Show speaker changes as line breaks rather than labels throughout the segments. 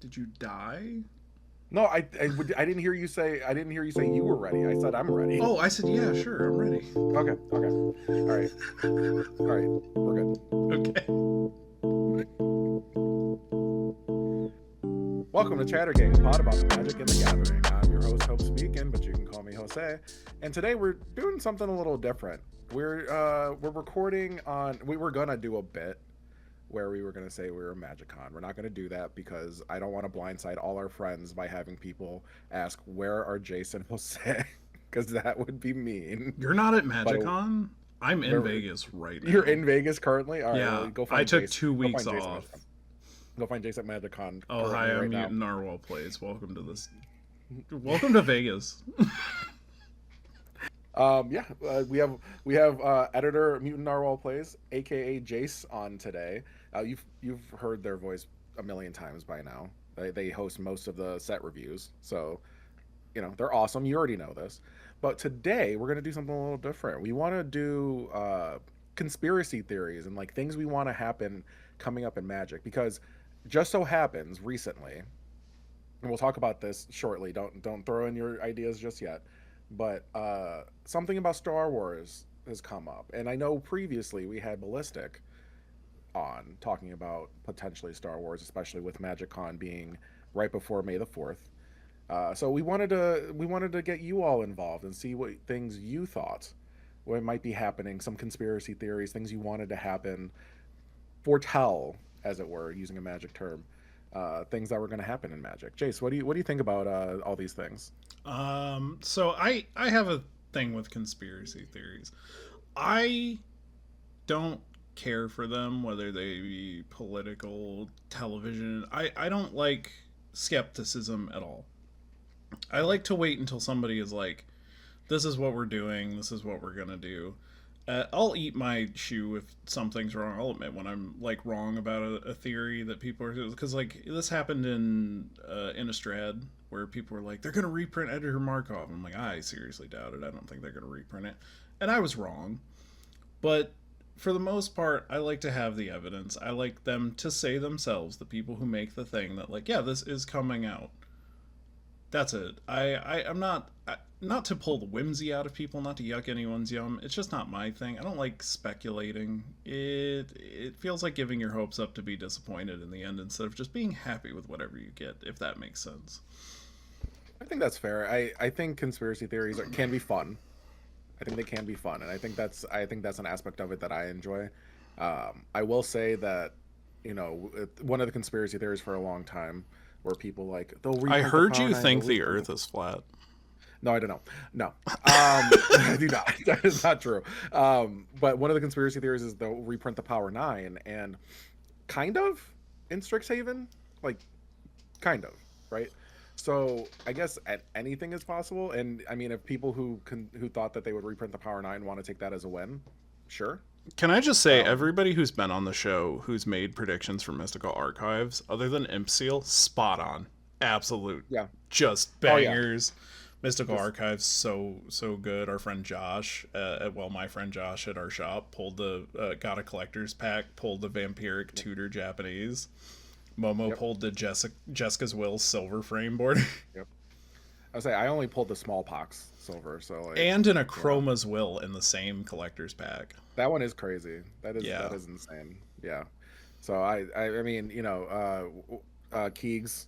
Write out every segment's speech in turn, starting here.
Did you die?
No, I didn't hear you say. I didn't hear you say you were ready. I said I'm ready.
Oh, I said, yeah, sure, I'm ready.
Okay. Okay. All right. All right. We're good.
Okay.
Welcome to Chatter Gang, a pod about the Magic and the Gathering. I'm your host, Hope Speaking, but you can call me Jose. And today we're doing something a little different. We're recording on. We were gonna do a bit where we were gonna say we were MagicCon. We're not gonna do that because I don't want to blindside all our friends by having people ask where are Jase and Jose, because that would be mean.
You're not at
But
MagicCon? I'm in Vegas right now.
you're in Vegas currently. All right,
Yeah,
well, go
I
find
took
Jase.
2 weeks
Go find Jase at
off.
MagicCon. Go find Jase at MagicCon.
Oh, hi, I'm
right now.
Mutant Narwhal Plays. Welcome to this. Welcome to Vegas.
We have editor Mutant Narwhal Plays, aka Jase, on today. You've heard their voice a million times by now. They host most of the set reviews, so they're awesome. You already know this, but today we're gonna do something a little different. We want to do conspiracy theories and like things we want to happen coming up in Magic, because just so happens recently, and we'll talk about this shortly. Don't throw in your ideas just yet. But something about Star Wars has come up, and I know previously we had Ballistic on talking about potentially Star Wars, especially with MagicCon being right before May the 4th. So we wanted to get you all involved and see what things you thought, what might be happening, some conspiracy theories, things you wanted to happen, foretell, as it were, using a Magic term, things that were going to happen in Magic. Jace, what do you think about all these things?
So I have a thing with conspiracy theories. I don't care for them, whether they be political, television. I don't like skepticism at all. I like to wait until somebody is like, this is what we're doing, this is what we're gonna do. I'll eat my shoe if something's wrong. I'll admit when I'm like wrong about a theory that people are, because like this happened in Innistrad, where people were like, they're gonna reprint Editor Markov. I'm like, I seriously doubt it. I don't think they're gonna reprint it, and I was wrong. But for the most part, I like to have the evidence. I like them to say themselves, the people who make the thing, that like, yeah, this is coming out. That's it. I'm not to pull the whimsy out of people, not to yuck anyone's yum. It's just not my thing. I don't like speculating. It feels like giving your hopes up to be disappointed in the end instead of just being happy with whatever you get, if that makes sense.
I think that's fair. I think conspiracy theories can be fun. I think they can be fun, and I think that's an aspect of it that I enjoy. I will say that one of the conspiracy theories for a long time where people like they'll
I
reprint
heard
the Power
you
9,
think
they'll
the
reprint
Earth is flat.
No, I don't know. No, I do not. That is not true. But one of the conspiracy theories is they'll reprint the Power 9, and kind of in Strixhaven, like kind of, right? So I guess anything is possible. And I mean, if people who thought that they would reprint the Power 9 want to take that as a win, sure.
Can I just say, everybody who's been on the show who's made predictions for Mystical Archives, other than Imp Seal, spot on. Absolute.
Yeah.
Just
Oh, yeah.
bangers. Mystical Archives, so good. Our friend Josh, my friend Josh at our shop, got a collector's pack, pulled the Vampiric Tudor Japanese. Momo pulled the Jessica's Will silver frame board.
Yep. I was say I only pulled the smallpox silver, so like,
and in a Chroma's Will in the same collector's pack.
That one is crazy. That is insane. Yeah. So I mean, Keegs,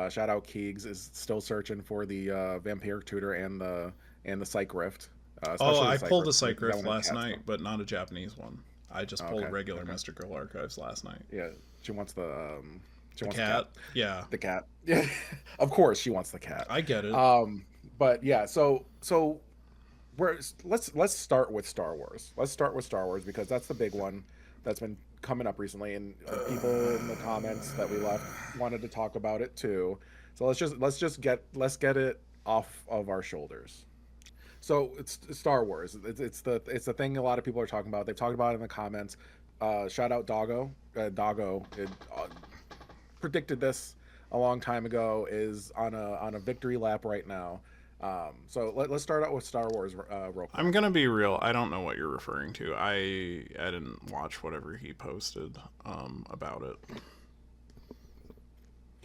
shout out Keegs, is still searching for the Vampiric Tutor and the Psych Rift.
I pulled the Psych Rift last night, but not a Japanese one. I just pulled regular Mystical Archives last night.
Yeah, she wants the
cat. Yeah,
the cat. Yeah, of course she wants the cat.
I get it.
But yeah, so let's start with Star Wars. Let's start with Star Wars because that's the big one that's been coming up recently, and people in the comments that we left wanted to talk about it too. So let's get it off of our shoulders. So it's Star Wars. It's the thing a lot of people are talking about. They've talked about it in the comments. Shout out Doggo. Doggo predicted this a long time ago. Is on a victory lap right now. So let's start out with Star Wars real quick.
I'm gonna be real. I don't know what you're referring to. I didn't watch whatever he posted about it.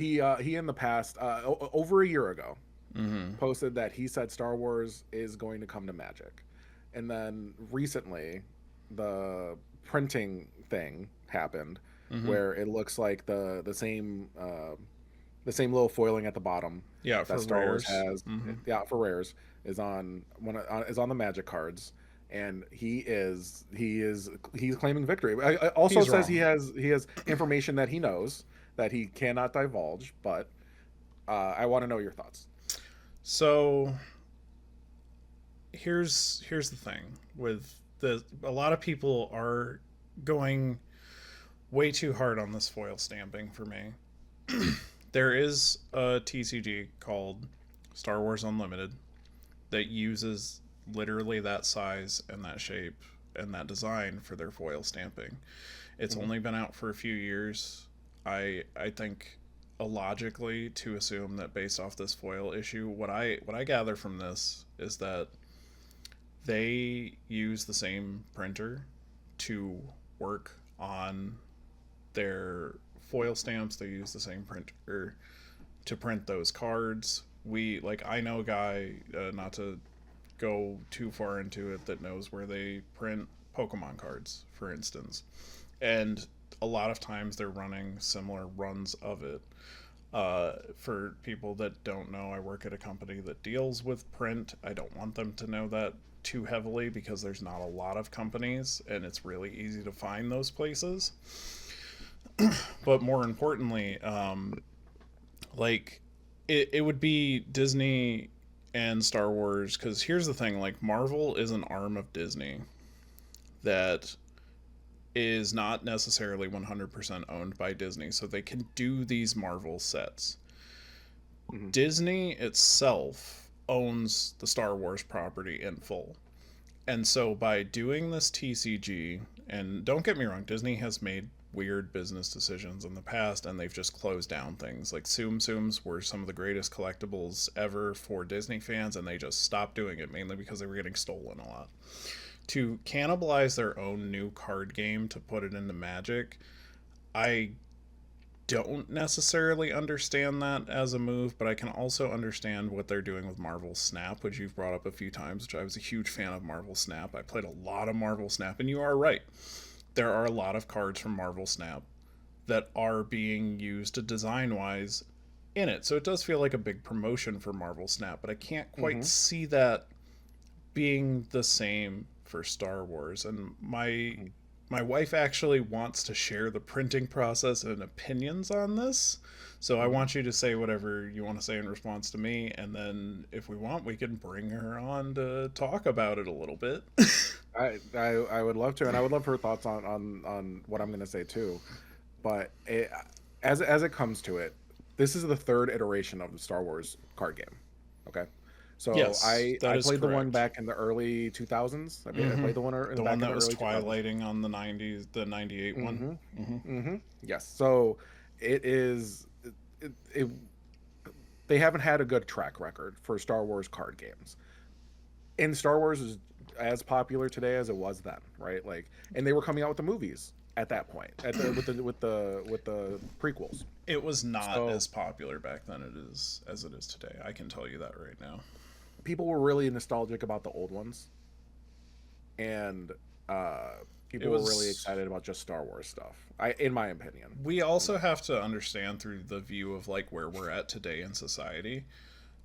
he in the past, over a year ago,
Mm-hmm.
posted that he said Star Wars is going to come to Magic, and then recently, the printing thing happened
Mm-hmm.
where it looks like the same little foiling at the bottom
Yeah,
that
for
Star Wars
rares.
has,
Mm-hmm.
yeah, for rares, is on the Magic cards, and he's claiming victory. I also
He's
says
wrong.
he has information that he knows that he cannot divulge, but I want to know your thoughts.
So here's the thing with the a lot of people are going way too hard on this foil stamping for me. There is a TCG called Star Wars Unlimited that uses literally that size and that shape and that design for their foil stamping. It's
Hmm.
only been out for a few years. I think illogically to assume that based off this foil issue, what I gather from this is that they use the same printer to work on their foil stamps. They use the same printer to print those cards. I know a guy, not to go too far into it, that knows where they print Pokemon cards, for instance. And a lot of times they're running similar runs of it. For people that don't know, I work at a company that deals with print. I don't want them to know that too heavily because there's not a lot of companies and it's really easy to find those places. But more importantly, like it would be Disney and Star Wars, because here's the thing, like Marvel is an arm of Disney that is not necessarily 100% owned by Disney, so they can do these Marvel sets.
Hmm.
Disney itself owns the Star Wars property in full. And so by doing this TCG, and don't get me wrong, Disney has made weird business decisions in the past and they've just closed down things. Like Tsum Tsums were some of the greatest collectibles ever for Disney fans and they just stopped doing it mainly because they were getting stolen a lot. To cannibalize their own new card game to put it into Magic, I don't necessarily understand that as a move, but I can also understand what they're doing with Marvel Snap, which you've brought up a few times, which I was a huge fan of Marvel Snap. I played a lot of Marvel Snap, and you are right. There are a lot of cards from Marvel Snap that are being used design wise in it. So it does feel like a big promotion for Marvel Snap, but I can't quite
Hmm.
see that being the same for Star Wars. And my wife actually wants to share the printing process and opinions on this. So I
Hmm.
want you to say whatever you want to say in response to me, and then if we want, we can bring her on to talk about it a little bit.
I would love to, and I would love her thoughts on what I'm going to say too. But as it comes to it, this is the third iteration of the Star Wars card game. Okay, so
Yes, that
I
is
played the one
correct.
back in the early 2000s. I
Mm-hmm.
played the one in the
The one
back in
that
the
was
early 2000s.
twilighting on the 90s, the 98 one.
Mm-hmm.
Mm-hmm.
Mm-hmm. Yes. So it is. It, they haven't had a good track record for Star Wars card games. And Star Wars is as popular today as it was then, right? Like, and they were coming out with the movies at that point, at the with the prequels.
It was not
So
as popular back then it is as it is today. I can tell you that right now.
people were really nostalgic about the old ones, and uh,
It
people were really
was
excited about just Star Wars stuff. In my opinion.
We also have to understand through the view of like where we're at today in society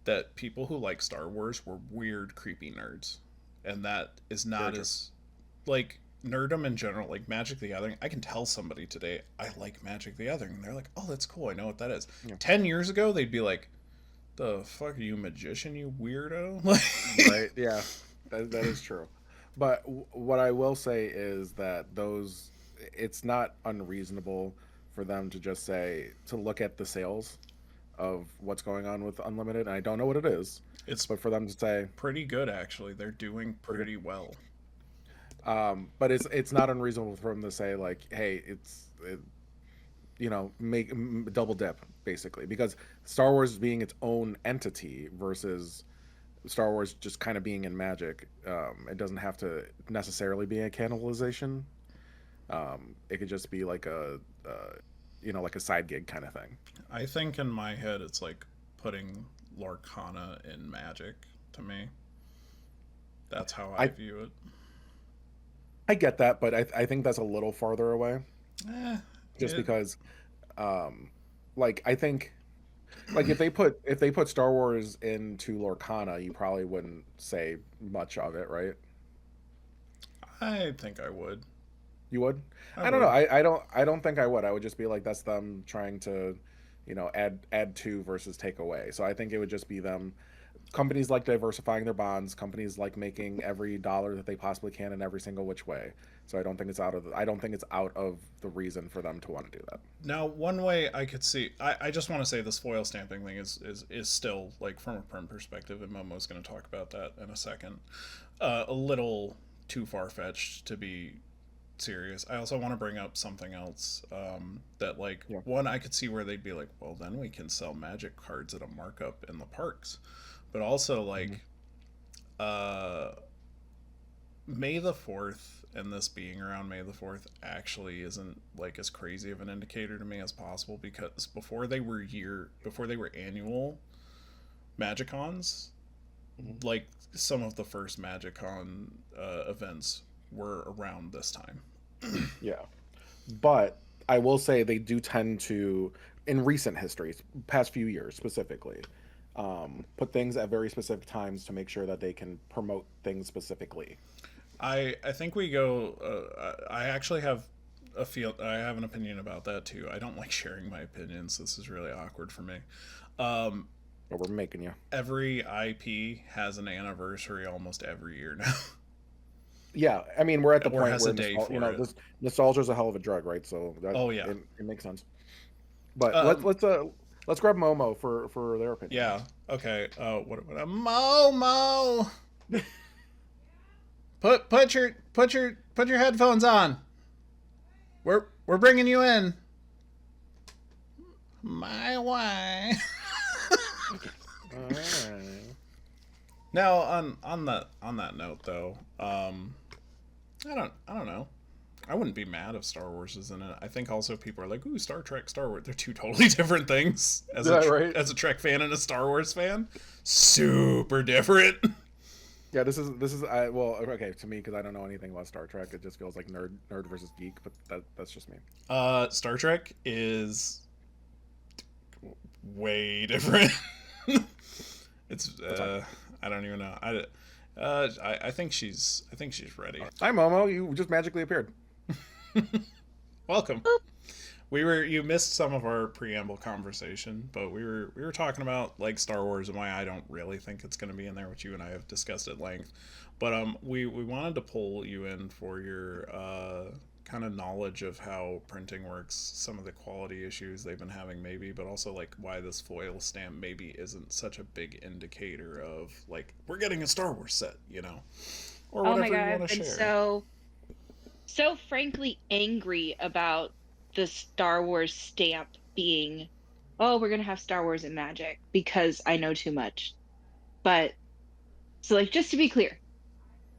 that people who like Star Wars were weird, creepy nerds. And that is
Very
not
true.
as like nerdom in general, like Magic the Gathering. I can tell somebody today I like Magic the Gathering, and they're like, "Oh, that's cool. I know what that is."
Yeah.
10 years ago, they'd be like, "The fuck are you, a magician? You weirdo!" Like,
Right. Yeah. That is true. But what I will say is that it's not unreasonable for them to just say, to look at the sales of what's going on with Unlimited. And I don't know what it is,
it's
but for them to say,
pretty good actually. They're doing
pretty good.
pretty well.
But it's not unreasonable for them to say, like, hey, make double dip, basically, because Star Wars being its own entity versus Star Wars just kind of being in Magic. It doesn't have to necessarily be a cannibalization. It could just be like like a side gig kind of thing.
I think in my head it's like putting Lorcana in Magic to me. That's how I
I
view it.
I get that, but I think that's a little farther away,
Eh,
just
it,
because, um, like I think like if they put Star Wars into Lorcana, you probably wouldn't say much of it, right?
I think I would.
You would?
I
I don't know.
would.
I don't think I would. I would just be like that's them trying to, add to versus take away. So I think it would just be them. Companies like diversifying their bonds. Companies like making every dollar that they possibly can in every single which way. So I don't think it's out of the reason for them to want to do that.
Now, one way I could see, I just want to say this foil stamping thing is still, like, from a print perspective, and Momo's going to talk about that in a second, a little too far fetched to be serious. I also want to bring up something else that, like,
Yeah.
one, I could see where they'd be like, well, then we can sell Magic cards at a markup in the parks. But also,
Mhm.
like, uh, May the 4th and this being around May the 4th actually isn't like as crazy of an indicator to me as possible because before they were annual MagicCons,
Mhm.
like some of the first MagicCon events were around this time.
Yeah. But I will say they do tend to, in recent history, past few years specifically, put things at very specific times to make sure that they can promote things specifically.
I think we go. I actually have I have an opinion about that too. I don't like sharing my opinions. This is really awkward for me. Um,
But we're making you.
every IP has an anniversary almost every year now,
Yeah, I mean, we're at the
or
point
has a
where
day for it.
this nostalgia is a hell of a drug, right? So that
Oh yeah.
it makes sense. But
Um.
let's grab Momo for their opinion
Yeah. Okay. What Momo? Put your headphones on. We're bringing you in. My way.
here. Alright.
Now on that note though, I don't know. I wouldn't be mad if Star Wars is in it. I think also people are like, "Ooh, Star Trek, Star Wars." They're two totally different things.
Yeah, right.
As a Trek fan and a Star Wars fan, super different.
Yeah, this is well, okay, to me because I don't know anything about Star Trek. It just feels like nerd versus geek, but that's just me.
Star Trek is way different. It's
That's fine.
I don't even know. I think she's ready.
Hi, Momo. You just magically appeared.
Welcome. You missed some of our preamble conversation, but we were talking about like Star Wars and why I don't really think it's going to be in there, which you and I have discussed at length. But we wanted to pull you in for your kind of knowledge of how printing works, some of the quality issues they've been having maybe, but also like why this foil stamp maybe isn't such a big indicator of like we're getting a Star Wars set, or
Oh my
whatever
God,
you want
I've
to
been
share.
so frankly angry about the Star Wars stamp being, oh, we're gonna have Star Wars and Magic because I know too much. But so like just to be clear,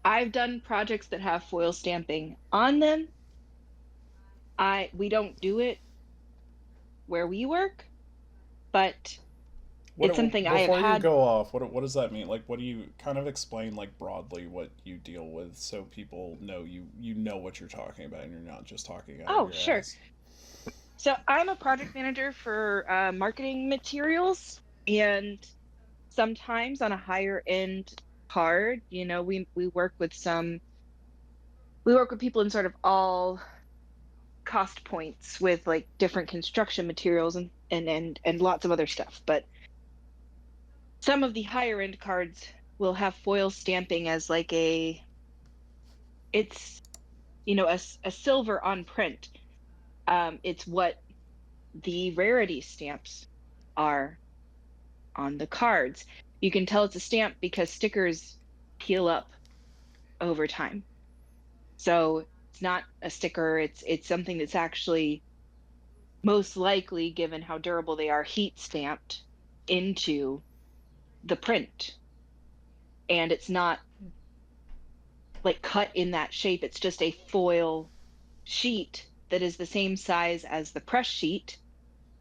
I've done projects that have foil stamping on them. We don't do it where we work, but it's something I have
Before you
had.
go off, what does that mean? Like, what do you kind of explain like broadly what you deal with so people know you know what you're talking about and you're not just talking out of
Oh,
your
sure.
ass.
So I'm a project manager for marketing materials, and sometimes on a higher end card, we work with people in sort of all cost points with like different construction materials and lots of other stuff. But some of the higher end cards will have foil stamping as like it's a silver on print. It's what the rarity stamps are on the cards. You can tell it's a stamp because stickers peel up over time. So it's not a sticker, it's something that's actually most likely, given how durable they are, heat stamped into the print. And it's not like cut in that shape, it's just a foil sheet that is the same size as the press sheet,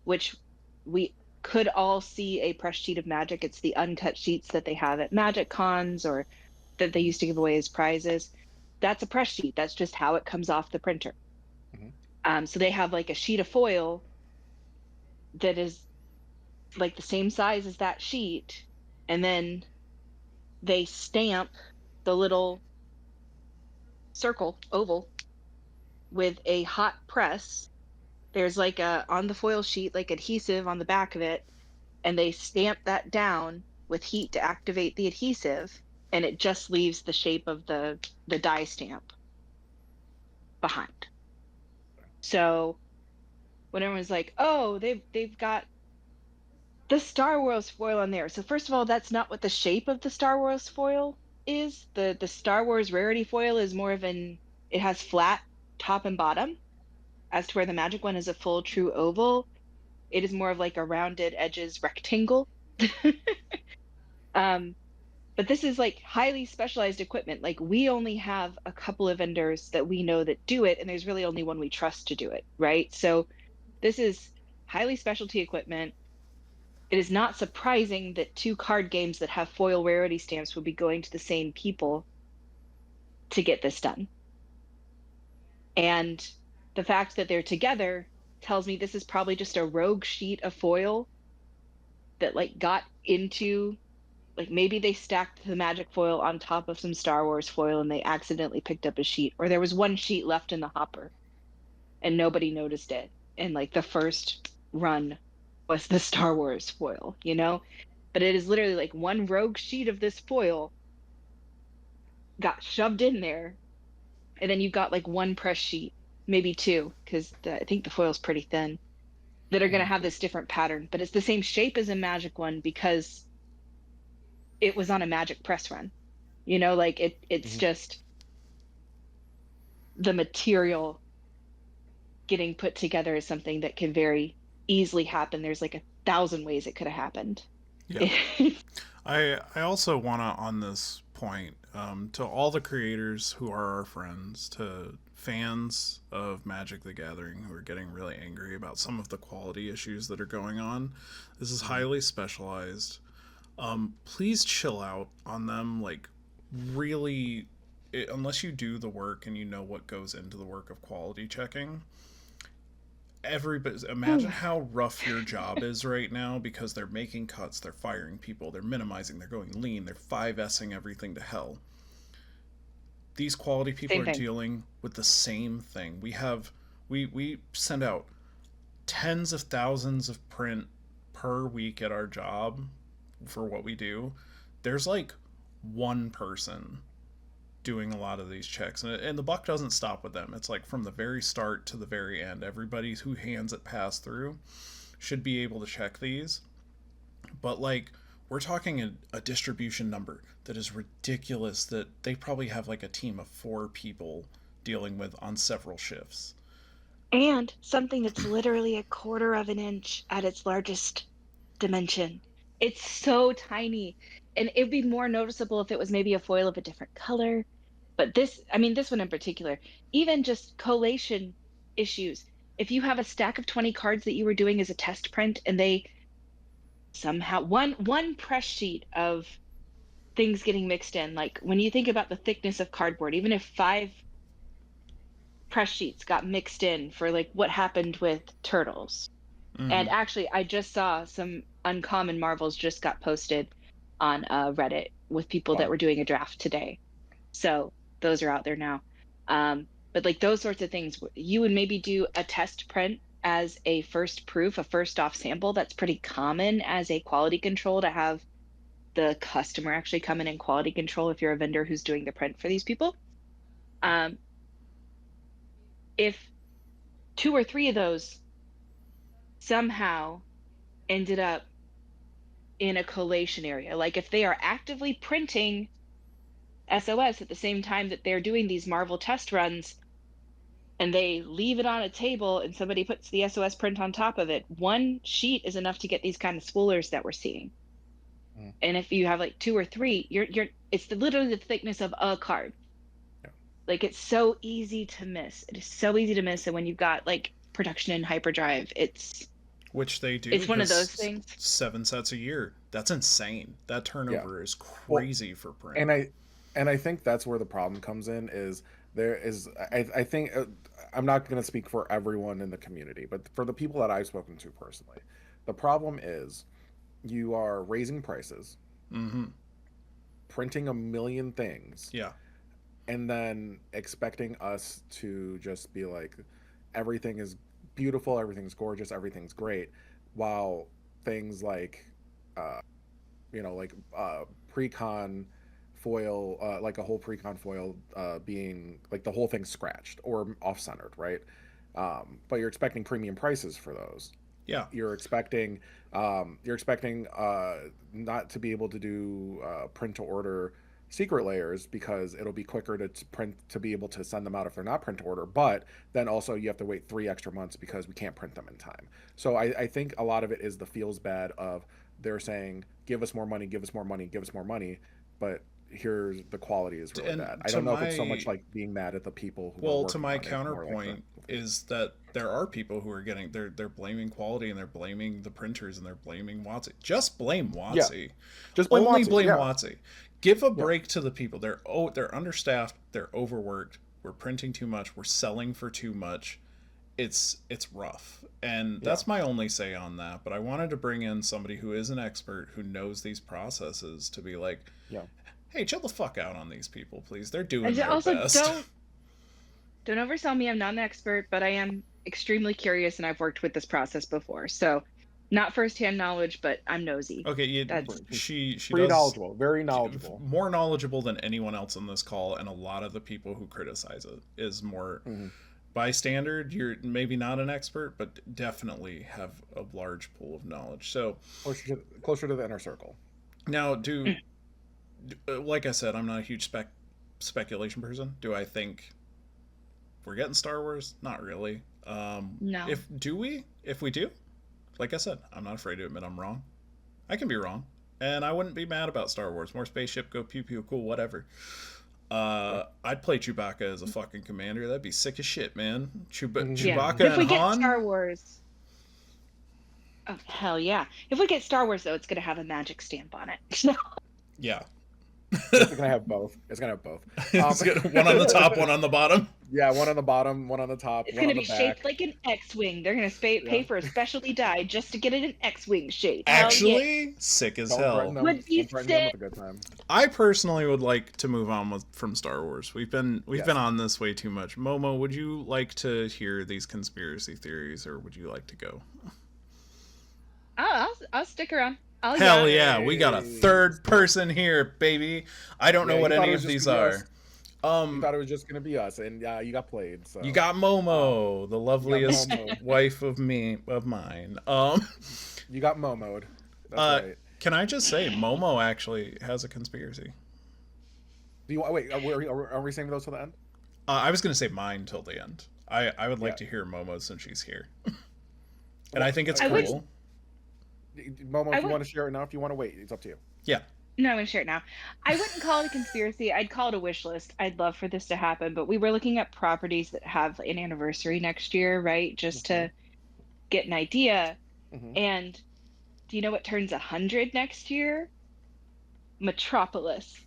which we could all see a press sheet of Magic. It's the uncut sheets that they have at MagicCons or that they used to give away as prizes. That's a press sheet. That's just how it comes off the printer. So they have like a sheet of foil that is like the same size as that sheet, and then they stamp the little circle oval with a hot press. There's like a on the foil sheet like adhesive on the back of it, and they stamp that down with heat to activate the adhesive, and it just leaves the shape of the die stamp behind. So when everyone's like, oh, they've got the Star Wars foil on there. So first of all, that's not what the shape of the Star Wars foil is. The Star Wars rarity foil is more of it has flat top and bottom, as to where the Magic one is a full true oval. It is more of like a rounded edges rectangle. But this is like highly specialized equipment. Like we only have a couple of vendors that we know that do it, and there's really only one we trust to do it, right? So this is highly specialty equipment. It is not surprising that 2 card games that have foil rarity stamps would be going to the same people to get this done. And the fact that they're together tells me this is probably just a rogue sheet of foil that like got into, like maybe they stacked the Magic foil on top of some Star Wars foil and they accidentally picked up a sheet, or there was one sheet left in the hopper and nobody noticed it. And like the first run was the Star Wars foil, you know? But it is literally like one rogue sheet of this foil got shoved in there, and then you've got like one press sheet, maybe 2, because I think the foil's pretty thin, that are going to have this different pattern. But it's the same shape as a Magic one because it was on a Magic press run. You know, like it's just the material getting put together is something that can very easily happen. There's like 1,000 ways it could have happened.
Yeah. I also want to, on this point, to all the creators who are our friends, to fans of Magic the Gathering who are getting really angry about some of the quality issues that are going on. This is highly specialized. Please chill out on them. Like, really, unless you do the work and you know what goes into the work of quality checking, everybody, imagine how rough your job is right now, because they're making cuts, they're firing people, they're minimizing, they're going lean, they're 5S'ing everything to hell. These quality people are dealing with the same thing. We send out tens of thousands of print per week at our job for what we do. There's like one person doing a lot of these checks, and the buck doesn't stop with them. It's like from the very start to the very end, everybody who hands it pass through should be able to check these. But like, we're talking a distribution number that is ridiculous, that they probably have like a team of 4 people dealing with on several shifts,
and something that's literally 1/4 of an inch at its largest dimension. It's so tiny, and it'd be more noticeable if it was maybe a foil of a different color. But this one in particular, even just collation issues. If you have a stack of 20 cards that you were doing as a test print, and they somehow one press sheet of things getting mixed in, like when you think about the thickness of cardboard, even if 5 press sheets got mixed in for like what happened with Turtles. And actually, I just saw some Uncommon Marvels just got posted on Reddit with people that were doing a draft today. So those are out there now. But like those sorts of things, you would maybe do a test print as a first proof, a first off sample. That's pretty common as a quality control, to have the customer actually come in and quality control if you're a vendor who's doing the print for these people. If 2 or 3 of those somehow ended up in a collation area, like if they are actively printing SOS at the same time that they're doing these Marvel test runs, and they leave it on a table and somebody puts the SOS print on top of it, one sheet is enough to get these kind of spoolers that we're seeing. And if you have like 2 or 3, you're it's literally the thickness of a card. Like, it's so easy to miss. It is so easy to miss. And when you've got like production in hyperdrive,
Which they do.
it's one of those
Because
things.
7 sets a year. That's insane. That turnover is
Well,
crazy for print.
and I think that's where the problem comes in. Is there is I think I'm not going to speak for everyone in the community, but for the people that I've spoken to personally, the problem is you are raising prices,
Mm-hmm.
printing a million things,
Yeah.
and then expecting us to just be like, everything is beautiful, everything's gorgeous, everything's great, while things like, uh, like pre-con foil, like a whole pre-con foil being like the whole thing scratched or off-centered, right? But you're expecting premium prices for those.
Yeah.
You're expecting not to be able to do print to order secret layers because it'll be quicker to print, to be able to send them out if they're not print to order, but then also you have to wait 3 extra months because we can't print them in time. So I think a lot of it is the feels bad of, they're saying give us more money, give us more money, give us more money, but here's the quality is really
And
bad. I
to
don't know if it's so
my-
much like being mad at the people who are
Well, to
working
my
on it, more like
counterpoint is that there are people who are getting they're blaming quality, and they're blaming the printers, and they're blaming WotC. Just blame WotC.
just blame
Only
WotC,
blame
yeah.
WotC. Give a break to the people. They're understaffed. They're overworked. We're printing too much. We're selling for too much. It's rough, and that's my only say on that. But I wanted to bring in somebody who is an expert, who knows these processes, to be like, hey, chill the fuck out on these people, please. They're doing their
Also,
best.
don't oversell me. I'm not an expert, but I am extremely curious, and I've worked with this process before. So, not firsthand knowledge, but I'm nosy.
Okay,
That's
she
pretty
does
knowledgeable, very knowledgeable,
more knowledgeable than anyone else on this call, and a lot of the people who criticize it is more by standard. You're maybe not an expert, but definitely have a large pool of knowledge. So
closer to the inner circle.
now, like I said, I'm not a huge speculation person. Do I think we're getting Star Wars? Not really.
No.
If we do, like I said, I'm not afraid to admit I'm wrong. I can be wrong, and I wouldn't be mad about Star Wars. More spaceship, go pew pew, cool, whatever. I'd play Chewbacca as a fucking commander. That'd be sick as shit, man. Chewbacca
If we
and
get
Han.
Star Wars, oh hell yeah! If we get Star Wars, though, it's gonna have a magic stamp on it.
Yeah.
It's gonna have both. It's gonna have both.
It's got one on the top, one on the bottom.
Yeah, one on the bottom, one on the top.
It's
one
gonna
on
be
the back.
shaped like an X-wing. They're gonna pay for a specialty die just to get it an X-wing shape.
Actually, sick as hell.
Would be
Don't threaten them
sick.
with a good time.
I personally would like to move on from Star Wars. We've been on this way too much. Momo, would you like to hear these conspiracy theories, or would you like to go?
I'll stick around.
Hell yeah, we got a third person here, baby. I don't know what any of these are.
You thought it was just gonna be us, and you got played. So
you got Momo, the loveliest wife of mine.
You got Momo'd. That's right.
Can I just say, Momo actually has a conspiracy.
Do you wait? Are we saving those till the end?
I was gonna say mine till the end. I would like to hear Momo since she's here, and I think it's cool.
Momo, if you want to share it now, if you want to wait, it's up to you.
Yeah.
No, I'm going to share it now. I wouldn't call it a conspiracy. I'd call it a wish list. I'd love for this to happen, but we were looking at properties that have an anniversary next year, right? Just to get an idea. And do you know what turns 100 next year? Metropolis.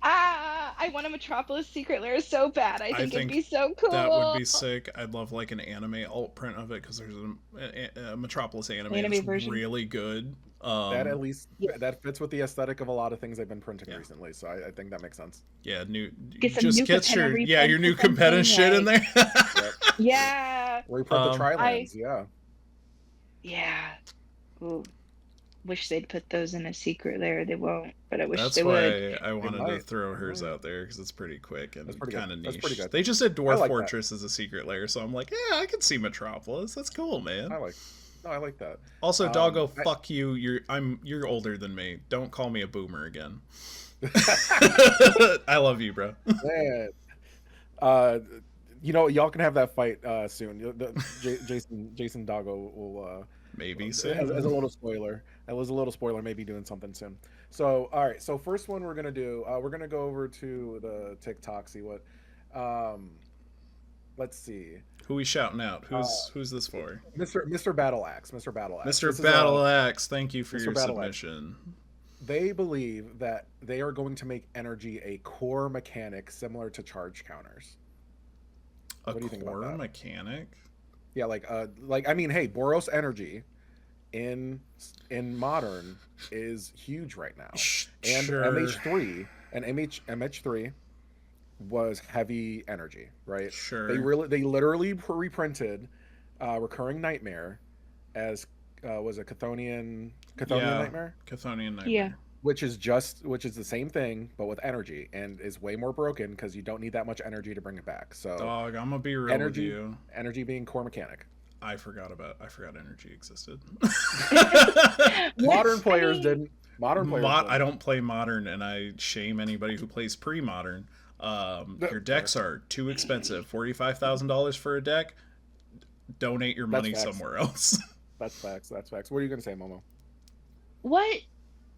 I want a Metropolis secret lair so bad. I think it'd be so cool.
That would be sick. I'd love like an anime alt print of it, because there's a Metropolis anime that's
version.
really good.
That at least that fits with the aesthetic of a lot of things I've been printing recently, so I think that makes sense.
Yeah,
just get
your new competitive shit in there.
Yeah.
Where you print the tri-lands,
Yeah. Ooh. Wish they'd put those in a secret lair. They won't, but I wish
That's
they would.
That's why I wanted to throw hers out there, because it's pretty quick and kind of niche.
That's pretty good.
They just did Dwarf Fortress as a secret lair, so I'm like, yeah, I can see Metropolis. That's cool, man.
I like that.
Also, Doggo, fuck you. You're older than me. Don't call me a boomer again. I love you, bro.
Man. Y'all can have that fight soon. Jason Doggo will
maybe
as a little spoiler. That was a little spoiler. Maybe doing something soon. So, all right. So first one we're gonna do. We're gonna go over to the TikTok. See what. Um, let's see.
Who we shouting out?
Uh,
Who's this for?
Mr. Battle Axe. Mr. Battle Axe.
Mr.
This is
Battle Axe, thank you for
Mr.
your
Battle Axe.
submission.
They believe that they are going to make energy a core mechanic similar to charge counters.
A
What do you think about
core
that?
mechanic?
Yeah, like I mean, hey, Boros energy in modern is huge right now, and
Sure.
MH3 was heavy energy, right?
Sure.
They literally reprinted recurring nightmare as was a Chthonian
Yeah.
nightmare,
Chthonian
Yeah.
Nightmare.
which is the same thing but with energy and is way more broken because you don't need that much energy to bring it back. So
Dog, I'm gonna be real with
energy
you.
energy being core mechanic.
I forgot energy existed.
Modern
I
players
mean,
didn't. Modern players
I
didn't.
don't play modern, and I shame anybody who plays pre-modern. Your decks are too expensive. $45,000 for a deck. Donate your
That's
money
facts.
somewhere else.
That's facts. That's facts. What are you gonna say, Momo?
what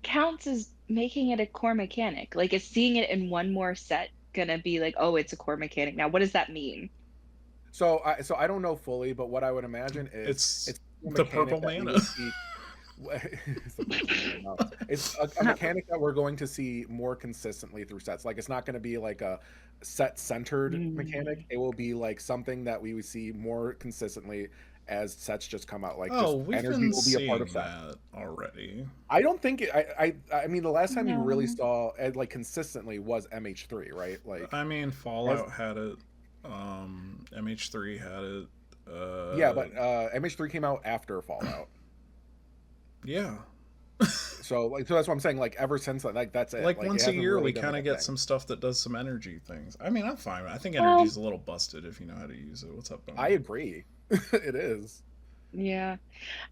counts as making it a core mechanic? Like, is seeing it in one more set gonna be like, oh, it's a core mechanic now? What does that mean?
So I don't know fully, but what I would imagine is
It's
a
the
mechanic
purple
that we
mana.
would see- it's the purple mana, no. It's a mechanic that we're going to see more consistently through sets. Like it's not going to be like a set centered mechanic. It will be like something that we would see more consistently as sets just come out. Like
Oh,
just
we've
energy
been
will be a part
seeing
of set.
that already.
I don't think it, I mean the last time you really
No.
saw like consistently was MH3, right? Like
I mean, Fallout had it. MH3 had it.
yeah, but MH3 came out after Fallout.
Yeah.
So that's what I'm saying. Like ever since like that's it.
Like
it
once a
hasn't
year,
really
we
been,
kind
like,
of
a
get
thing.
some stuff that does some energy things. I mean, I'm fine. I think
Well,
energy's a little busted if you know how to use it. What's up, Bono?
I agree. It is.
Yeah.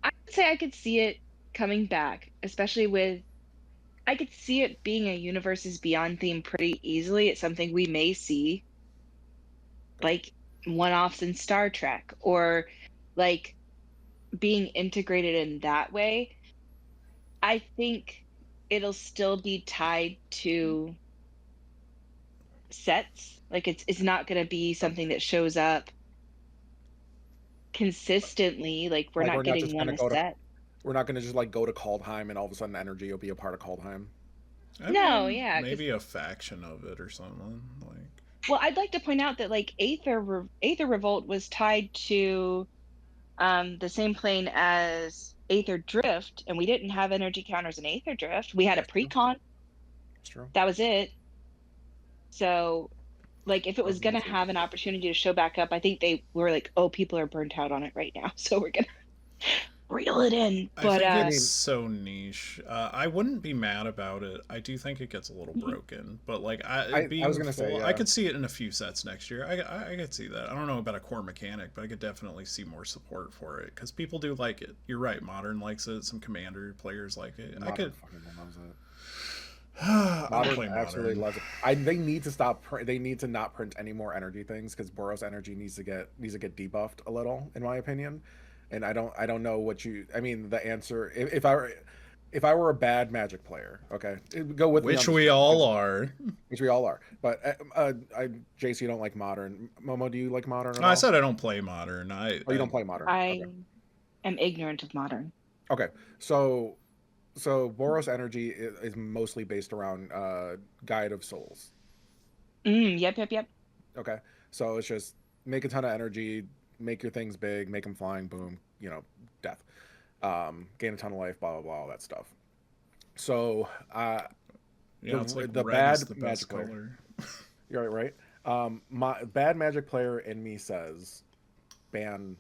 I would say I could see it coming back, especially with I could see it being a universes beyond theme pretty easily. It's something we may see like one-offs in Star Trek or like being integrated in that way. I think it'll still be tied to sets. Like it's not going to be something that shows up consistently. Like we're
Like
not
we're not
getting
just
one
gonna
a
go to
set.
we're not gonna just like go to Kaldheim and all of a sudden energy will be a part of Kaldheim.
I
No,
mean,
yeah, because
maybe a faction of it or something. Like,
well, I'd like to point out that like Aether Revolt was tied to the same plane as Aether Drift, and we didn't have energy counters in Aether Drift. We had a
That's true.
precon.
That's true.
That was it. So, like, if it was gonna
Organization.
have an opportunity to show back up, I think they were like, "Oh, people are burnt out on it right now, so we're gonna reel it in."
I
But
think
I
it's
mean,
so niche. I wouldn't be mad about it. I do think it gets a little broken, but like
I
being
was gonna say,
full,
yeah.
I could see it in a few sets next year. I could see that. I don't know about a core mechanic, but I could definitely see more support for it because people do like it. You're right. Modern likes it. Some Commander players like it. I
Modern
could.
fucking loves it.
I don't
Modern
play
absolutely
modern.
loves it. They need to stop. They need to not print any more energy things because Boros energy needs to get debuffed a little, in my opinion. And I don't know what you. I mean, the answer if I were a bad Magic player, okay, go with me on
Which
this
we
joke,
all
'cause-
are.
which we all are. But Jace, you don't like modern. Momo, do you like modern at
I
all?
said I don't play modern.
Oh, you don't play modern.
I
Okay.
am ignorant of modern.
Okay. So Boros energy is mostly based around Guide of Souls.
Yep.
Okay. So it's just make a ton of energy, make your things big, make them flying, boom, death. Gain a ton of life, blah blah blah, all that stuff. So
Yeah, it's like
the
red
bad
is the best
Magic player.
color.
You're right. My bad Magic player in me says ban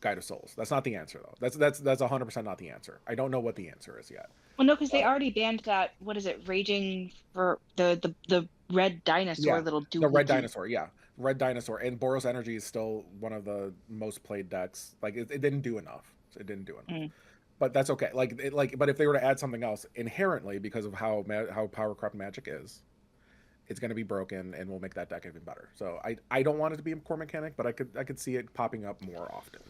Guide of Souls. That's not the answer though. That's 100% not the answer. I don't know what the answer is yet.
Well, no, because they already banned that. What is it? Raging for the red dinosaur
Yeah,
little
the red
doohickey.
dinosaur. Yeah, red dinosaur. And Boros Energy is still one of the most played decks. Like it didn't do enough. It didn't do enough. But that's okay. But if they were to add something else inherently because of how power corrupt Magic is, it's going to be broken, and we'll make that deck even better. So I don't want it to be a core mechanic, but I could see it popping up more often.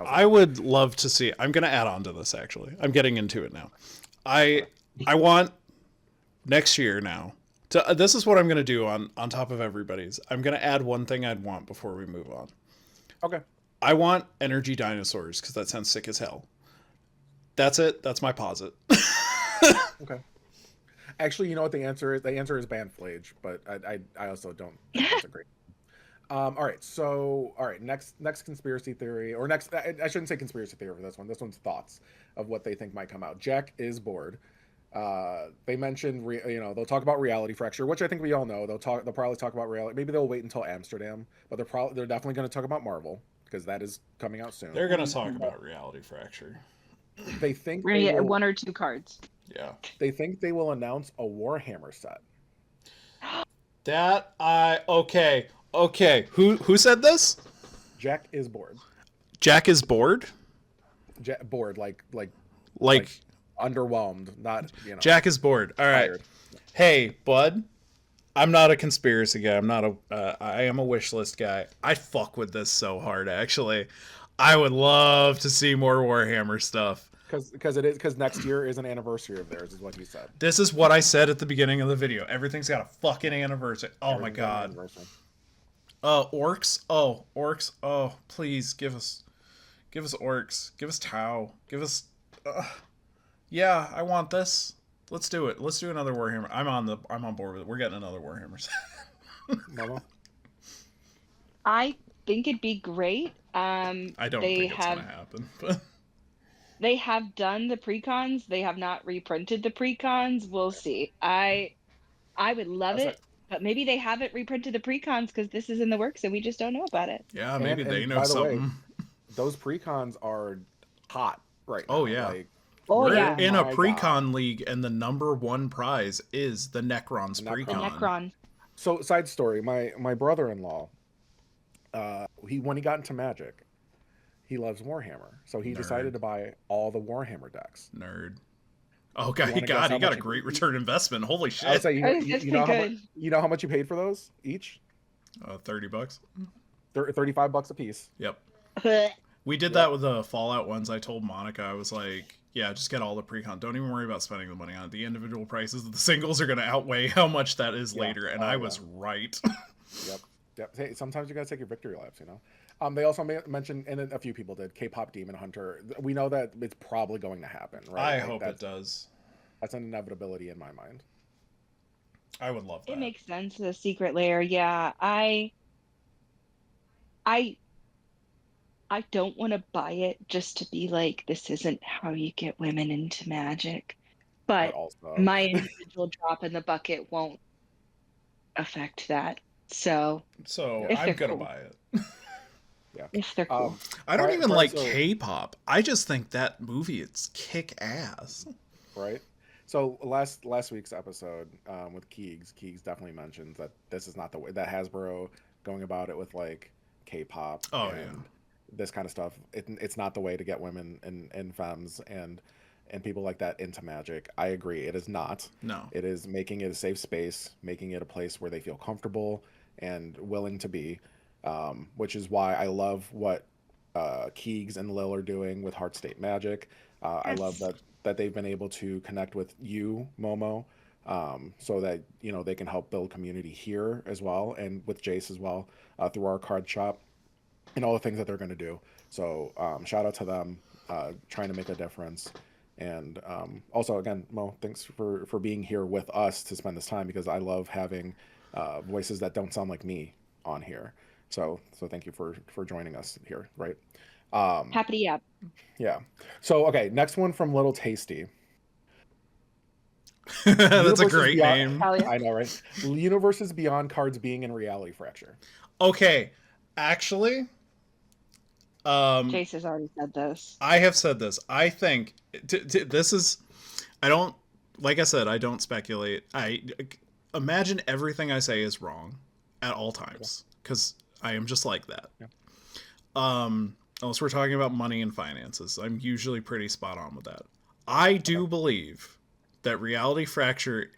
I would love to see. I'm going to add on to this. Actually, I'm getting into it now. I want next year now. This is what I'm going to do on top of everybody's. I'm going to add one thing I'd want before we move on.
Okay.
I want energy dinosaurs because that sounds sick as hell. That's it. That's my posit.
Okay. Actually, you know what the answer is? The answer is Banflage, but I also don't think that's a great. All right. So, all right. Next conspiracy theory, or next. I shouldn't say conspiracy theory for this one. This one's thoughts of what they think might come out. Jack is bored. They mentioned, they'll talk about reality fracture, which I think we all know. They'll probably talk about reality. Maybe they'll wait until Amsterdam, but they're definitely going to talk about Marvel because that is coming out soon.
They're going to talk about reality fracture.
They think
we're gonna get 1 or 2 cards.
Yeah.
They think they will announce a Warhammer set.
Okay. Who said this?
Jack is bored.
Jack is bored?
Bored, like underwhelmed, not,
Jack is bored. All right.
tired.
Hey, bud. I'm not a conspiracy guy. I am a wish list guy. I fuck with this so hard, actually. I would love to see more Warhammer stuff.
Because next year is an anniversary of theirs, is what he said.
This is what I said at the beginning of the video. Everything's got a fucking anniversary. Oh my god. Orcs. Oh, orcs. Oh, please give us orcs. Give us Tau. Give us. Yeah, I want this. Let's do it. Let's do another Warhammer. I'm on board with it. We're getting another Warhammer.
Mama?
I think it'd be great.
I don't think it's gonna happen. But
they have done the precons. They have not reprinted the precons. We'll see. I would love it, but maybe they haven't reprinted the precons because this is in the works and we just don't know about it.
Yeah, maybe they know something.
Those precons are hot right now.
Oh yeah.
We're
in a precon league, and the number 1 prize is the Necron's precon.
Necron.
So, side story: my brother-in-law, when he got into Magic, he loves Warhammer, so he decided to buy all the Warhammer decks.
Nerd. Oh god, he got a great return investment. Holy shit!
I would say, you know how much you paid for those each?
$30.
$35 a piece.
Yep. We did that with the Fallout ones. I told Monica, I was like, yeah, just get all the precon. Don't even worry about spending the money on it. The individual prices of the singles are going to outweigh how much that is later. And I was right.
Yep. Hey, sometimes you got to take your victory laps, They also mentioned, and a few people did, K-pop Demon Hunter. We know that it's probably going to happen, right?
I hope it does.
That's an inevitability in my mind.
I would love that.
It makes sense. The secret layer. Yeah. I don't want to buy it just to be like, this isn't how you get women into Magic. But
also,
my individual drop in the bucket won't affect that. So
I'm going to buy it.
Yeah.
If they're cool.
I don't even like K-pop. I just think that movie is kick ass.
Right. So last week's episode with Keegs definitely mentioned that this is not the way that Hasbro going about it with like K-pop.
Oh,
and this kind of stuff. It's not the way to get women and femmes and people like that into Magic. I agree. It is not.
No.
It is making it a safe space, making it a place where they feel comfortable and willing to be, which is why I love what Keegs and Lil are doing with Heart State Magic. Yes. I love that they've been able to connect with you, Momo, so that they can help build community here as well, and with Jase as well through our card shop and all the things that they're going to do. So shout out to them, trying to make a difference. And also, again, Mo, thanks for being here with us to spend this time, because I love having voices that don't sound like me on here. So thank you for joining us here, right?
Happy, yeah.
Yeah. So, okay, next one from Little Tasty.
That's a great name.
I know, right? Universes beyond cards being in reality fracture.
Okay, actually,
Jase has already said this.
I have said this. I think this is. I don't. Like I said, I don't speculate. I imagine everything I say is wrong at all times, because I am just like that. Yeah. Unless we're talking about money and finances, I'm usually pretty spot on with that. I do believe that reality fracture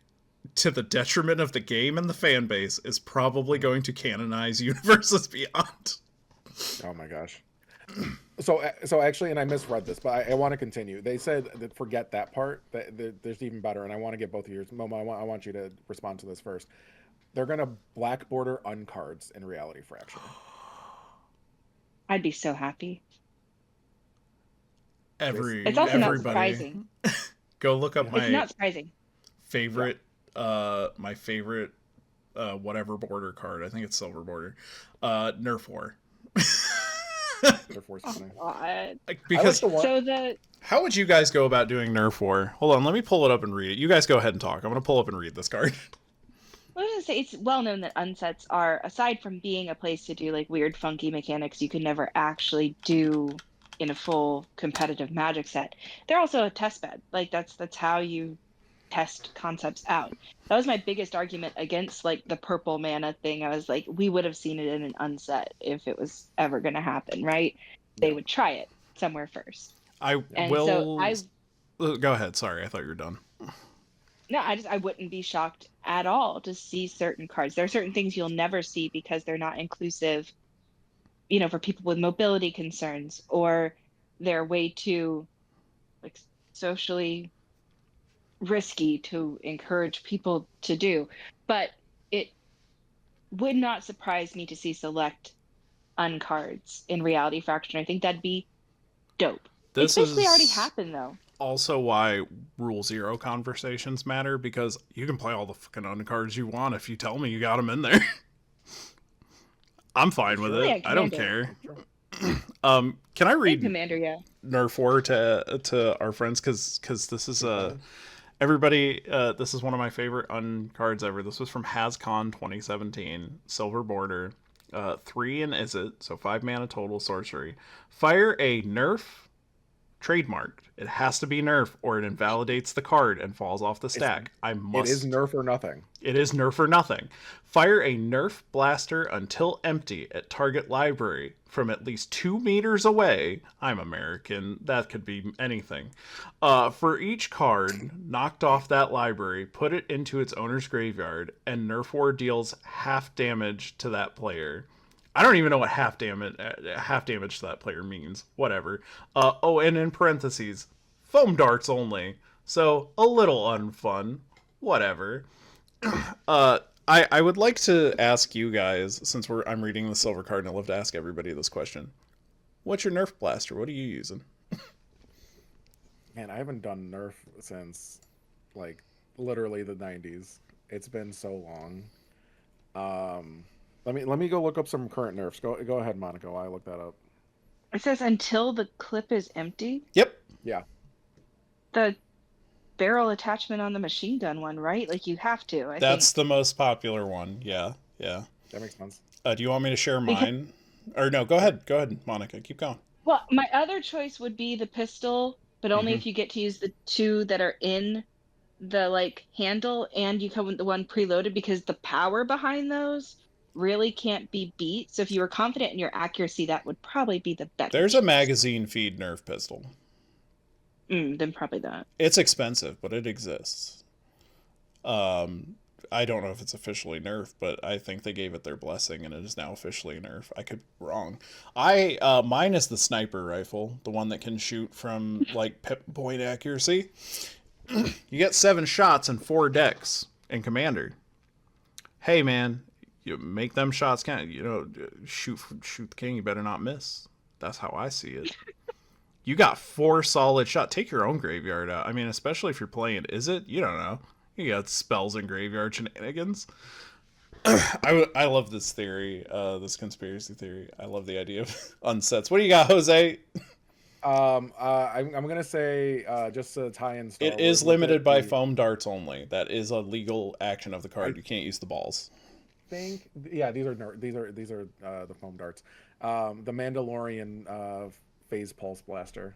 to the detriment of the game and the fan base, is probably going to canonize Universes Beyond.
Oh my gosh. So actually, and I misread this, but I want to continue. They said that forget that part. That there's even better, and I want to get both of yours. Momo, I want you to respond to this first. They're gonna black border uncards in Reality Fracture.
I'd be so happy.
It's
also
everybody,
not surprising.
Go look up
It's not surprising.
favorite, my favorite, whatever border card. I think it's silver border. Nerf War.
God.
Because
So
how would you guys go about doing Nerf War? Hold on, let me pull it up and read it. You guys go ahead and talk. I'm gonna pull up and read this card.
I was gonna say it's well known that unsets are, aside from being a place to do like weird, funky mechanics you could never actually do in a full competitive Magic set. They're also a test bed. Like that's how you test concepts out. That was my biggest argument against like the purple mana thing. I was like, we would have seen it in an unset if it was ever going to happen, right? They would try it somewhere first.
Go ahead. Sorry, I thought you were done.
No, I wouldn't be shocked at all to see certain cards. There are certain things you'll never see because they're not inclusive, for people with mobility concerns, or they're way too like socially risky to encourage people to do. But it would not surprise me to see select uncards in Reality Fracture. I think that'd be dope. It's basically already happened though.
Also why Rule Zero conversations matter, because you can play all the fucking uncards you want if you tell me you got them in there. I'm fine with it. I don't care. Can I read
Commander? Yeah.
Nerf War to our friends, because this is everybody. This is one of my favorite uncards ever. This was from MagicCon 2017, silver border, 3 and Izzet, so 5 mana total sorcery. Fire a Nerf trademarked. It has to be Nerf or it invalidates the card and falls off the stack.
It is Nerf or nothing.
It is Nerf or nothing. Fire a Nerf blaster until empty at target library from at least 2 meters away. I'm American. That could be anything. For each card knocked off that library, put it into its owner's graveyard, and Nerf War deals half damage to that player. I don't even know what half damage to that player means. Whatever. And in parentheses, foam darts only. So a little unfun. Whatever. I would like to ask you guys, since I'm reading the silver card, and I love to ask everybody this question. What's your Nerf blaster? What are you using?
Man, I haven't done Nerf since like literally the 90s. It's been so long. Let me go look up some current Nerfs. Go ahead, Monica, while I look that up.
It says until the clip is empty.
Yep.
Yeah.
The barrel attachment on the machine gun one, right? Like you have to.
That's the most popular one. Yeah.
That makes sense.
Do you want me to share mine? Or no, go ahead, Monica. Keep going.
Well, my other choice would be the pistol, but only if you get to use the 2 that are in the handle, and you come with the one preloaded, because the power behind those really can't be beat. So if you were confident in your accuracy, that would probably be the better.
There's a magazine feed Nerf pistol.
Then probably that.
It's expensive, but it exists. I don't know if it's officially Nerf, but I think they gave it their blessing and it is now officially Nerf. I could be wrong. Mine is the sniper rifle, the one that can shoot from point accuracy. You get 7 shots and 4 decks in Commander. Hey man, you make them shots count. Shoot the king. You better not miss. That's how I see it. You got 4 solid shots. Take your own graveyard out. I mean, especially if you're playing Izzet, you don't know. You got spells and graveyard shenanigans. I love this theory, this conspiracy theory. I love the idea of unsets. What do you got, Jose?
I'm gonna say just to tie in.
It is limited by foam darts only. That is a legal action of the card. You can't use the balls.
These are the foam darts. The Mandalorian phase pulse blaster.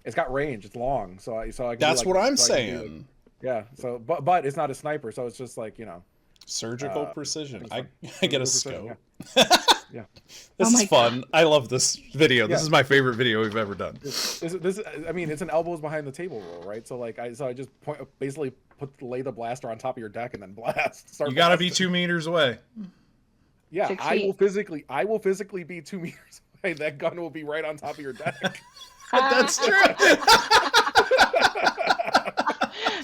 It's got range. It's long, so I can.
That's what I'm saying.
Yeah. So, but it's not a sniper, so it's just
surgical precision. I get a scope.
Yeah.
This is fun. I love this video. This is my favorite video we've ever done.
This I mean, it's an elbows behind the table rule, right? So I just basically lay the blaster on top of your deck and then blast. Start
You gotta be
blasting.
2 meters away.
Yeah,
6
I
feet.
will physically be 2 meters away. That gun will be right on top of your deck.
That's true.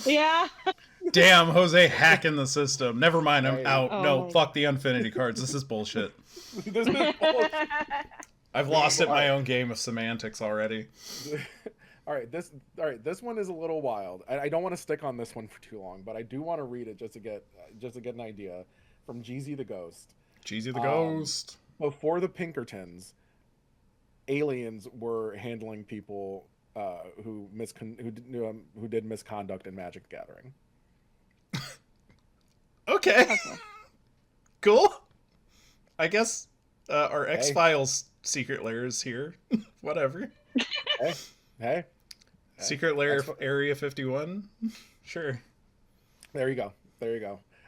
Yeah.
Damn, Jose hacking the system. Never mind, I'm
Hey.
out.
Oh
No,
my-
fuck the Infinity cards. This is bullshit.
This is bullshit.
I've lost at my own game of semantics already.
All right, this one is a little wild. I don't want to stick on this one for too long, but I do want to read it just to get an idea from Jeezy the Ghost.
Jeezy the Ghost.
Before the Pinkertons, aliens were handling people who did misconduct in Magic the Gathering.
Okay. Cool. I guess our X-Files secret lair is here. Whatever.
Hey.
Secret lair Area 51? Sure.
There you go.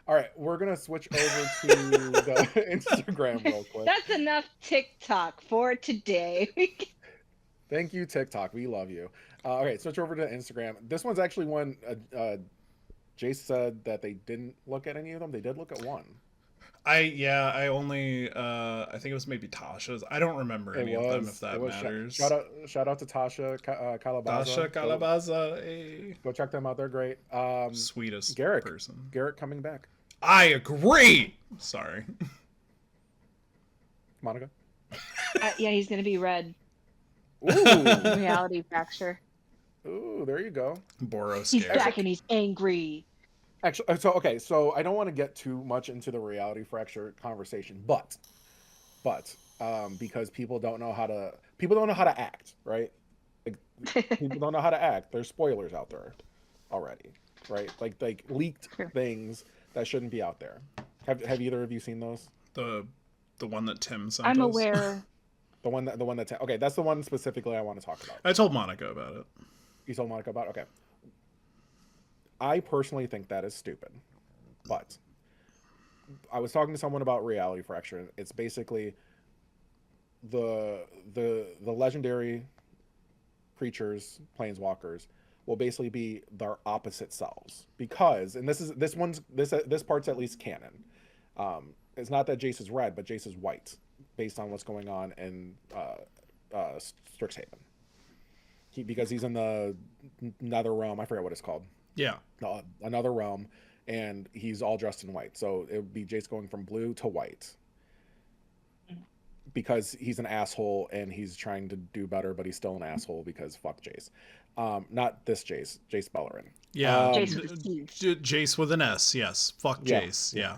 All right, we're gonna switch over to the Instagram real quick.
That's enough TikTok for today.
Thank you, TikTok. We love you. All right, switch over to Instagram. This one's actually one. Jase said that they didn't look at any of them. They did look at one.
I only I think it was maybe Tasha's. I don't remember any of them if that matters.
Shout out to Tasha Calabaza.
Tasha Calabaza, hey.
Go check them out. They're great.
Sweetest
Garrick
person.
Garrick coming back.
I agree. Sorry.
Monica.
Yeah, he's gonna be red.
Ooh,
Reality fracture.
ooh, there you go.
Boros
He's
Garrick.
back and he's angry.
Actually, so I don't want to get too much into the reality fracture conversation, but because people don't know how to act, right? Like, people don't know how to act. There's spoilers out there already, right? Like leaked
Sure.
things that shouldn't be out there. Have either of you seen those?
The one that Tim sent
I'm
us.
aware.
The one that okay, that's the one specifically I want to talk about.
I told Monica about it.
You told Monica about? Okay. I personally think that is stupid. But I was talking to someone about reality fracture. It's basically the legendary creatures, planeswalkers, will basically be their opposite selves. Because, and this part's at least canon. It's not that Jase is red, but Jase is white, based on what's going on in Strixhaven. Because he's in the Nether Realm. I forget what it's called.
Yeah.
Another realm, and he's all dressed in white. So it would be Jase going from blue to white. Because he's an asshole and he's trying to do better, but he's still an asshole because fuck Jase. Not this Jase, Jase Bellerin.
Yeah.
Jase with a C.
Jace with an S, yes. Fuck
Yeah.
Jace, yeah.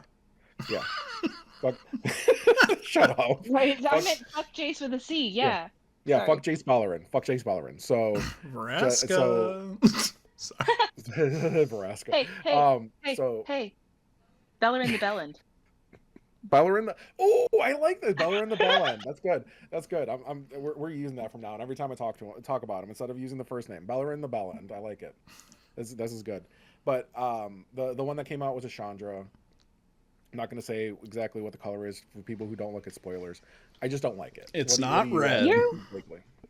Yeah. Fuck. Shut up.
Right, I meant fuck Jase with a C. Yeah.
Yeah,
Sorry.
fuck Jase Bellerin. Fuck Jase Bellerin. So
Vraska. Sorry.
Vraska.
Hey, hey, hey,
so
hey. Bellerin the Bellend.
Bellerin. Oh, I like this. Bellerin the Bellend. That's good. That's good. We're using that from now on. Every time I talk about him, instead of using the first name, Bellerin the Bellend. I like it. This is good. But the one that came out was a Chandra. I'm not going to say exactly what the color is for people who don't look at spoilers. I just don't like it.
It's
What
not
do you-
red.
You-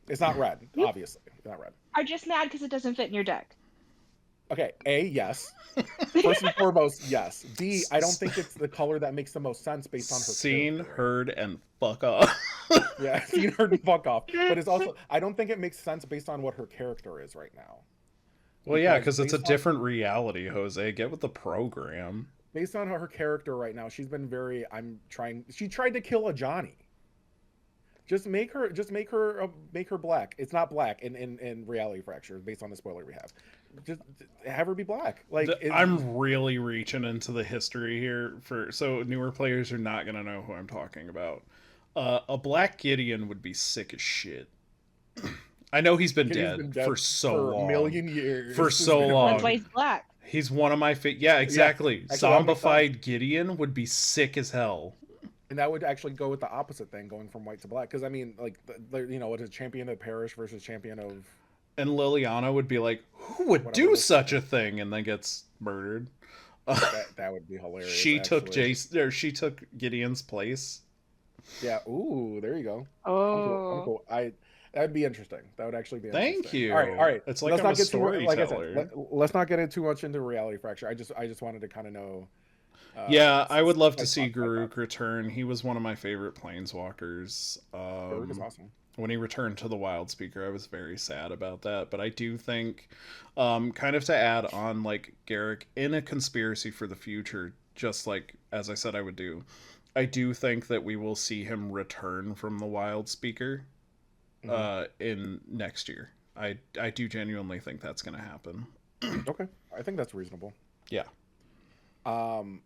It's not red,
You-
obviously. It's not red.
Are just mad because it doesn't fit in your deck.
Okay, A, yes. First and foremost, yes. B, I don't think it's the color that makes the most sense based on her
Seen,
character.
heard, and fuck off.
Yeah, seen, heard, and fuck off. But it's also, I don't think it makes sense based on what her character is right now.
Well, yeah, because it's a
based on-
different reality, Jose. Get with the program.
Based on her character right now, she's been very, she tried to kill a Johnny. Just make her black. It's not black in reality fracture based on the spoiler we have. Just have her be black. Like
I'm really reaching into the history here so newer players are not gonna know who I'm talking about. A black Gideon would be sick as shit. I know he's been dead for so long.
A million years.
For so long.
That's why he's black.
He's one of my favorite. Yeah, exactly.
Actually, that makes
Zombified Gideon would be sick as hell.
And that would actually go with the opposite thing, going from white to black. Because I mean, like, it's a champion of Parish versus champion of.
And Liliana would be like, "Who would
Whatever.
do such a thing?" and then gets murdered.
That would be hilarious.
She took
actually.
she took Gideon's place.
Yeah. Ooh, there you go.
Oh.
I'm cool. That'd be interesting. That would actually be interesting.
Thank you.
All right, all right.
It's like
Let's
I'm
not
a
get too like I said.
storyteller.
Let's not get too much into reality fracture. I just wanted to kind of know.
Yeah, I would love to
like,
see
thoughts about that.
Garuk return. He was one of my favorite planeswalkers.
Garuk is awesome.
When he returned to the Wild Speaker, I was very sad about that. But I do think, kind of to add on, like Garrick in a conspiracy for the future, just like as I said I would do, I do think that we will see him return from the Wild Speaker, in next year. I do genuinely think that's going to happen.
Okay, I think that's reasonable.
Yeah.
One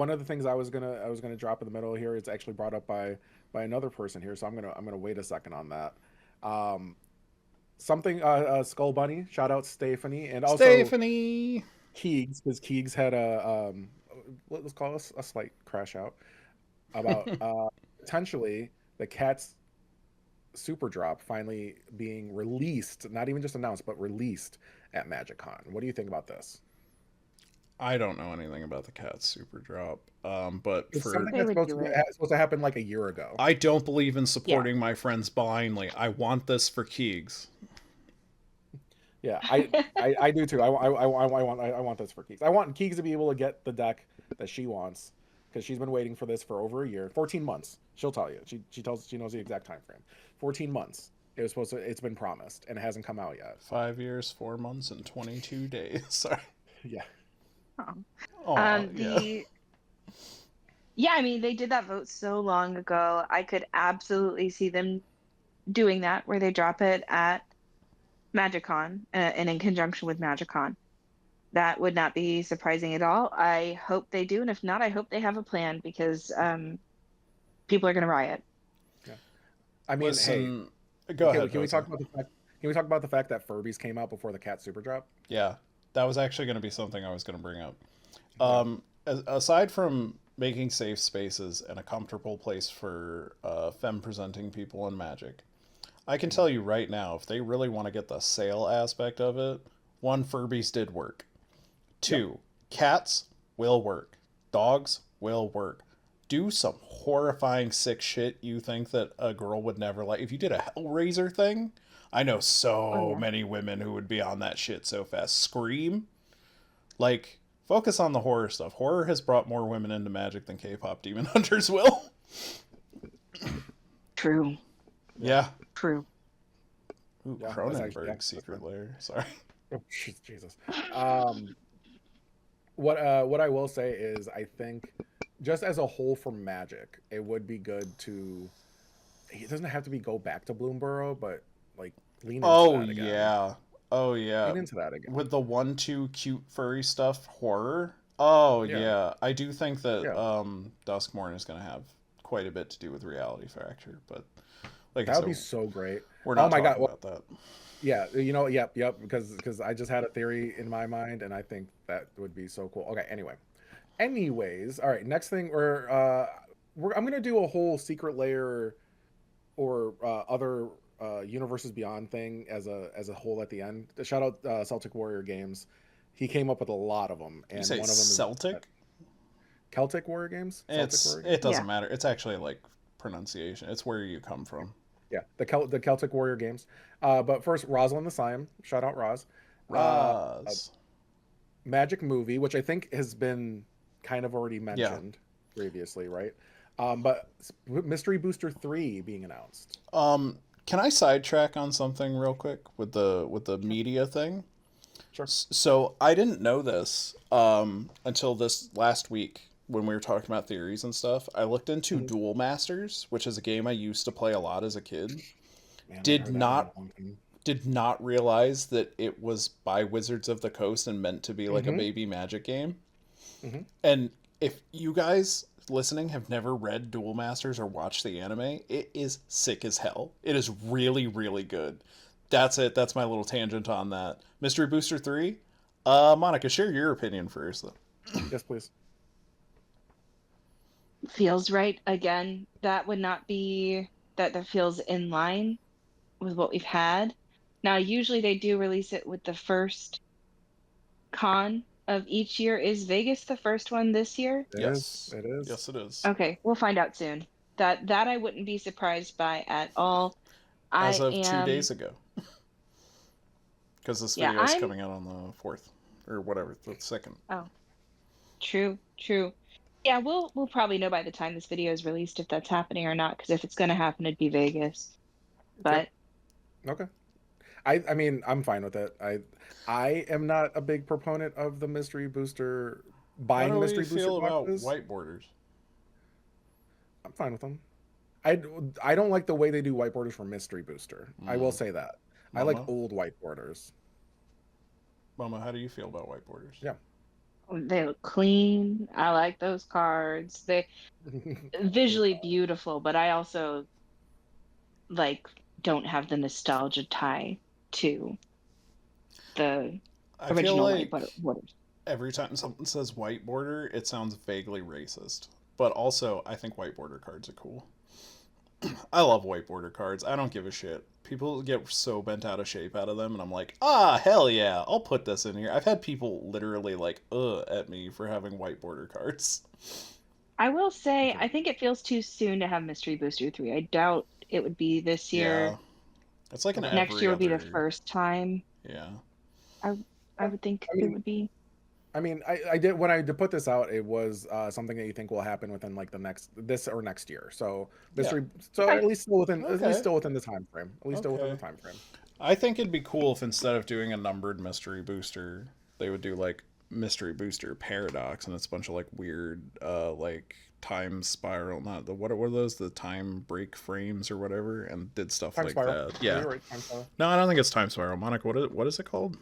of the things I was gonna drop in the middle here is actually brought up by another person here, so I'm gonna wait a second on that. Something Skull Bunny, shout out Stephanie, and also
Stephanie
Keegs, because Keegs had a let's call it a slight crash out about potentially the Cat's Super Drop finally being released, not even just announced, but released at MagicCon. What do you think about this?
I don't know anything about the cat super drop, but
It's
for
something
They
that's
would do it.
supposed to happen like a year ago.
I don't believe in supporting my friends blindly. I want this for Keegs.
Yeah, I do too. I want this for Keegs. I want Keegs to be able to get the deck that she wants, because she's been waiting for this for over a year, 14 months. She'll tell you. She knows the exact time frame. 14 months. It was supposed to. It's been promised and it hasn't come out yet.
5 years, 4 months, and 22 days. Sorry.
Yeah.
Oh,
Yeah, I mean, they did that vote so long ago. I could absolutely see them doing that, where they drop it at MagicCon and in conjunction with MagicCon. That would not be surprising at all. I hope they do, and if not, I hope they have a plan, because people are going to riot.
Yeah. I mean,
Listen, go ahead.
Can we talk about the fact? Can we talk about the fact that Furbies came out before the Cat Super Drop?
Yeah, that was actually going to be something I was going to bring up. Aside from making safe spaces and a comfortable place for femme presenting people in Magic, I can tell you right now, if they really want to get the sale aspect of it, one, Furbies did work. Two, cats will work. Dogs will work. Do some horrifying sick shit you think that a girl would never like. If you did a Hellraiser thing, I know so many women who would be on that shit so fast. Scream. Like, focus on the horror stuff. Horror has brought more women into Magic than K-pop Demon Hunters will.
True.
Yeah.
True.
Ooh,
Yeah,
Cronenberg's secret lair. Sorry.
Oh, Jesus. What I will say is, I think just as a whole for Magic, it would be good to. It doesn't have to be go back to Bloomborough, but like lean into that again.
Oh yeah.
Lean into that again.
With the 1-2 cute furry stuff horror. Oh
Yeah.
yeah. I do think that Duskmorn is going to have quite a bit to do with reality fracture, but like
That would be so great.
We're not
Oh my God,
talking about that.
Yeah, yep, because I just had a theory in my mind, and I think that would be so cool. Okay, anyways, all right, next thing I'm gonna do a whole secret layer or other universes beyond thing as a whole at the end. Shout out Celtic Warrior Games. He came up with a lot of them, and
You say
one of them
Celtic?
is Celtic Warrior Games.
It doesn't matter. It's actually like pronunciation. It's where you come from.
Yeah, the Celtic Warrior Games. But first, Rosalind the Slime. Shout out Roz. Magic movie, which I think has been kind of already mentioned previously, right? But Mystery Booster 3 being announced.
Can I sidetrack on something real quick with the media thing?
Sure.
So I didn't know this until this last week when we were talking about theories and stuff. I looked into Duel Masters, which is a game I used to play a lot as a kid.
Man,
Did not realize that it was by Wizards of the Coast and meant to be like a baby Magic game. And if you guys listening have never read Duel Masters or watched the anime, it is sick as hell. It is really, really good. That's it. That's my little tangent on that. Mystery Booster 3? Monica, share your opinion first.
Yes, please.
Feels right. Again, that would not be that feels in line with what we've had. Now, usually they do release it with the first con of each year. Is Vegas the first one this year?
It is.
Yes, it is.
Okay, we'll find out soon. That I wouldn't be surprised by at all.
as
I
of 2 days
am.
ago. Because this
Yeah,
video is
I'm.
coming out on the 4th. Or whatever, the 2nd.
Oh, true, true. Yeah, we'll probably know by the time this video is released if that's happening or not. Because if it's gonna happen, it'd be Vegas.
Yep.
But
Okay. I mean, I'm fine with it. I am not a big proponent of the mystery booster
How
buying
do we
mystery booster
feel about
boxes.
white borders?
I'm fine with them. I I don't like the way they do white borders for mystery booster. I will
Mm.
say that. I like
Mama?
old white borders.
Mama, how do you feel about white borders?
Yeah.
they look clean. I like those cards. They visually beautiful, but I also like don't have the nostalgia tie to the
I feel
original white
like
borders.
every time something says white border, it sounds vaguely racist. But also, I think white border cards are cool. I love white border cards. I don't give a shit. People get so bent out of shape out of them, and I'm like, ah, hell yeah, I'll put this in here. I've had people literally like, at me for having white border cards.
I will say,
Okay.
I think it feels too soon to have Mystery Booster 3. I doubt it would be this
Yeah,
year.
it's like an
Okay.
Next year
every
would be the
other.
first time
Yeah.
I I
Yeah.
would think
I
it
mean,
would be.
I did when I did put this out. It was something that you think will happen within like the next this or next year. So
Yeah.
mystery. So
Okay.
at least
Okay.
still within the time frame. At least still within the
Okay.
time frame.
I think it'd be cool if instead of doing a numbered mystery booster, they would do like mystery booster paradox, and it's a bunch of like weird, like time spiral. Not the what are those? The time break frames or whatever, and did stuff
Time
like
spiral.
that.
Yeah,
Yeah.
you're right. Time spiral.
No, I don't think it's time spiral. Monica, what is it called?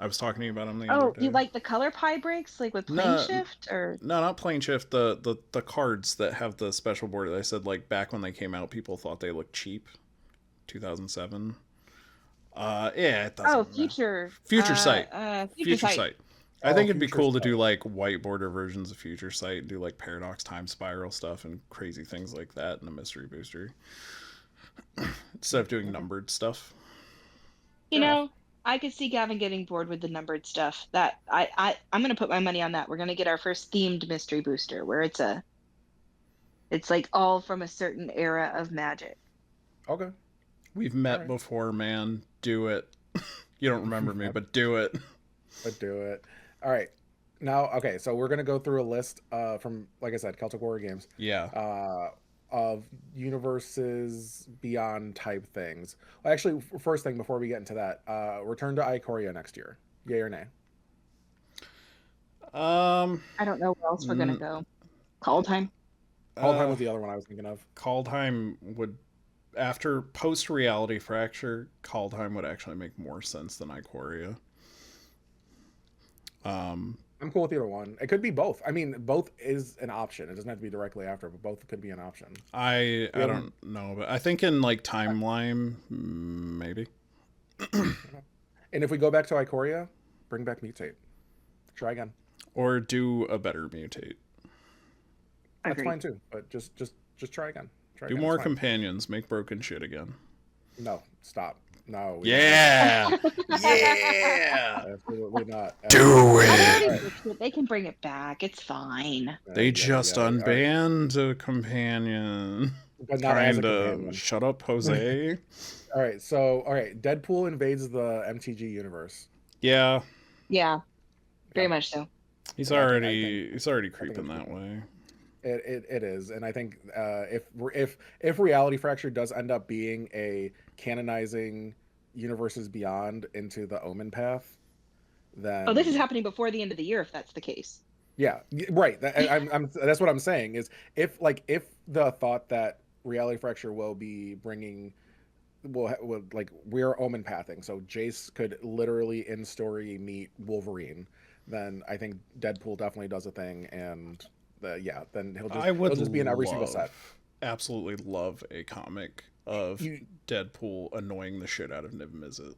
I was talking to you about them the other
Oh, you
day.
like the color pie breaks, like with plane
No,
shift, or
no, not plane shift. The cards that have the special border. I said like back when they came out, people thought they looked cheap. 2007. Yeah, it
oh,
doesn't matter.
future,
Future Sight.
future
Future
sight.
Sight. I
Oh,
think it'd be
future
cool to
stuff.
do like white border versions of Future Sight and do like paradox time spiral stuff and crazy things like that in a mystery booster instead of doing
Okay.
numbered stuff.
You
Fair enough.
know, I could see Gavin getting bored with the numbered stuff. That I'm gonna put my money on that. We're gonna get our first themed mystery booster where it's like all from a certain era of Magic.
Okay.
We've
All
met
right.
before, man. Do it. You don't remember me, but do it.
But do it. All right. Now, okay, so we're gonna go through a list from, like I said, Celtic Warrior Games,
Yeah.
of universes beyond type things. Well, actually, first thing before we get into that, return to Ikoria next year. Yay or nay?
Um.
I don't know where else we're gonna
n-
go. Call time.
Kaldheim
Uh.
was the other one I was thinking of.
Kaldheim would, after post reality fracture, Kaldheim would actually make more sense than Ikoria. Um.
I'm cool with either one. It could be both. I mean, both is an option. It doesn't have to be directly after, but both could be an option.
I
Yeah.
don't know, but I think in like timeline, maybe.
And if we go back to Ikoria, bring back Mutate. Try again.
Or do a better mutate.
That's
Agreed.
fine too. But just try again. Try
Do
again.
more
It's fine.
companions. Make broken shit again.
No, stop. No.
Yeah. Yeah.
Absolutely not.
Do
I've
it.
already booked it. They can bring it back. It's fine.
They just
All right.
unbanned a companion.
But not as
Trying
a
to
companion.
shut up, Jose.
All right. So, all right. Deadpool invades the MTG universe.
Yeah,
Yeah, very
Yeah.
much so.
he's
Yeah, I
already
think
creeping
it's
that
cool.
way.
It is, and I think if Reality Fracture does end up being a canonizing universes beyond into the Omen path, then
Oh, this is happening before the end of the year if that's the case.
yeah, right. That's what I'm saying is if the thought that Reality Fracture will be bringing will like we're Omen pathing, so Jase could literally in story meet Wolverine, then I think Deadpool definitely does a thing, and then
I would
he'll just be in every single set.
absolutely love a comic of
You,
Deadpool annoying the shit out of Niv Mizzet.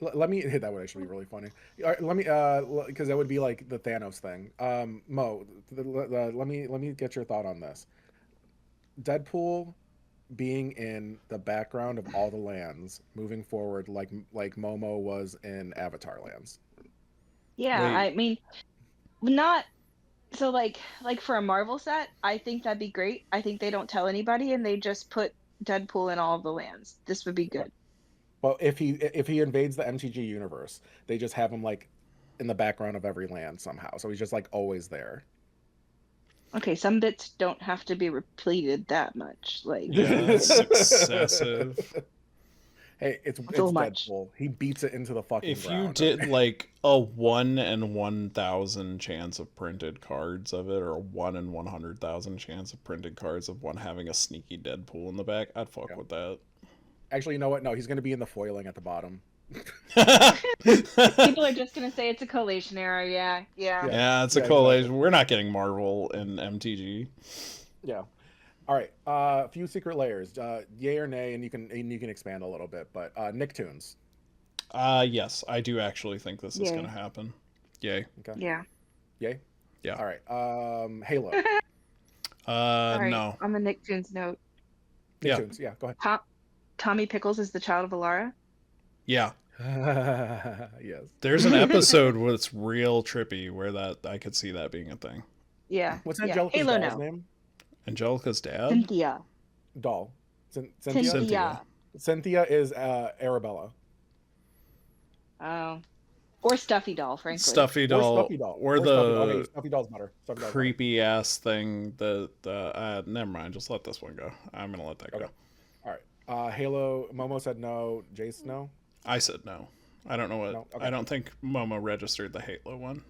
let me hit that would actually be really funny. All right, let me because that would be like the Thanos thing. Mo, let me get your thought on this. Deadpool being in the background of all the lands moving forward like Momo was in Avatar lands.
Yeah,
Wait.
I mean, not so like for a Marvel set, I think that'd be great. I think they don't tell anybody and they just put Deadpool in all of the lands. This would be good.
Well, if he invades the MTG universe, they just have him like in the background of every land somehow. So he's just like always there.
Okay, some bits don't have to be repleted that much. Like
That's excessive.
Hey, it's
little much.
Deadpool. He beats it into the fucking
If
ground.
you did like a 1 in 1,000 chance of printed cards of it, or a 1 in 100,000 chance of printed cards of one having a sneaky Deadpool in the back, I'd fuck with that.
Actually, you know what? No, he's going to be in the foiling at the bottom.
People are just gonna say it's a collation error. Yeah.
Yeah, it's a collation. Exactly. We're not getting Marvel in MTG.
Yeah. All right. A few secret layers. Yay or nay, and you can expand a little bit. But Nicktoons.
Yes, I do actually think this is going to happen. Yay.
Okay.
Yeah.
Yay.
Yeah.
All right. Halo.
Sorry,
no.
On the Nicktoons note.
Nicktoons. Yeah. Go ahead.
Tommy Pickles is the child of Alara.
Yeah.
Yes.
There's an episode where it's real trippy where that I could see that being a thing.
Yeah.
What's Angelica's doll's name?
Angelica's dad?
Cynthia.
Doll.
Cynthia.
Cynthia is Arabella.
Oh. Or Stuffy Doll, frankly.
Stuffy Doll. Or the
Stuffy Doll's better.
Creepy ass thing that never mind, just let this one go. I'm gonna let that go.
All right. Halo, Momo said no. Jase, no?
I said no. I don't know what. No? Okay. I don't think Momo registered the Halo one.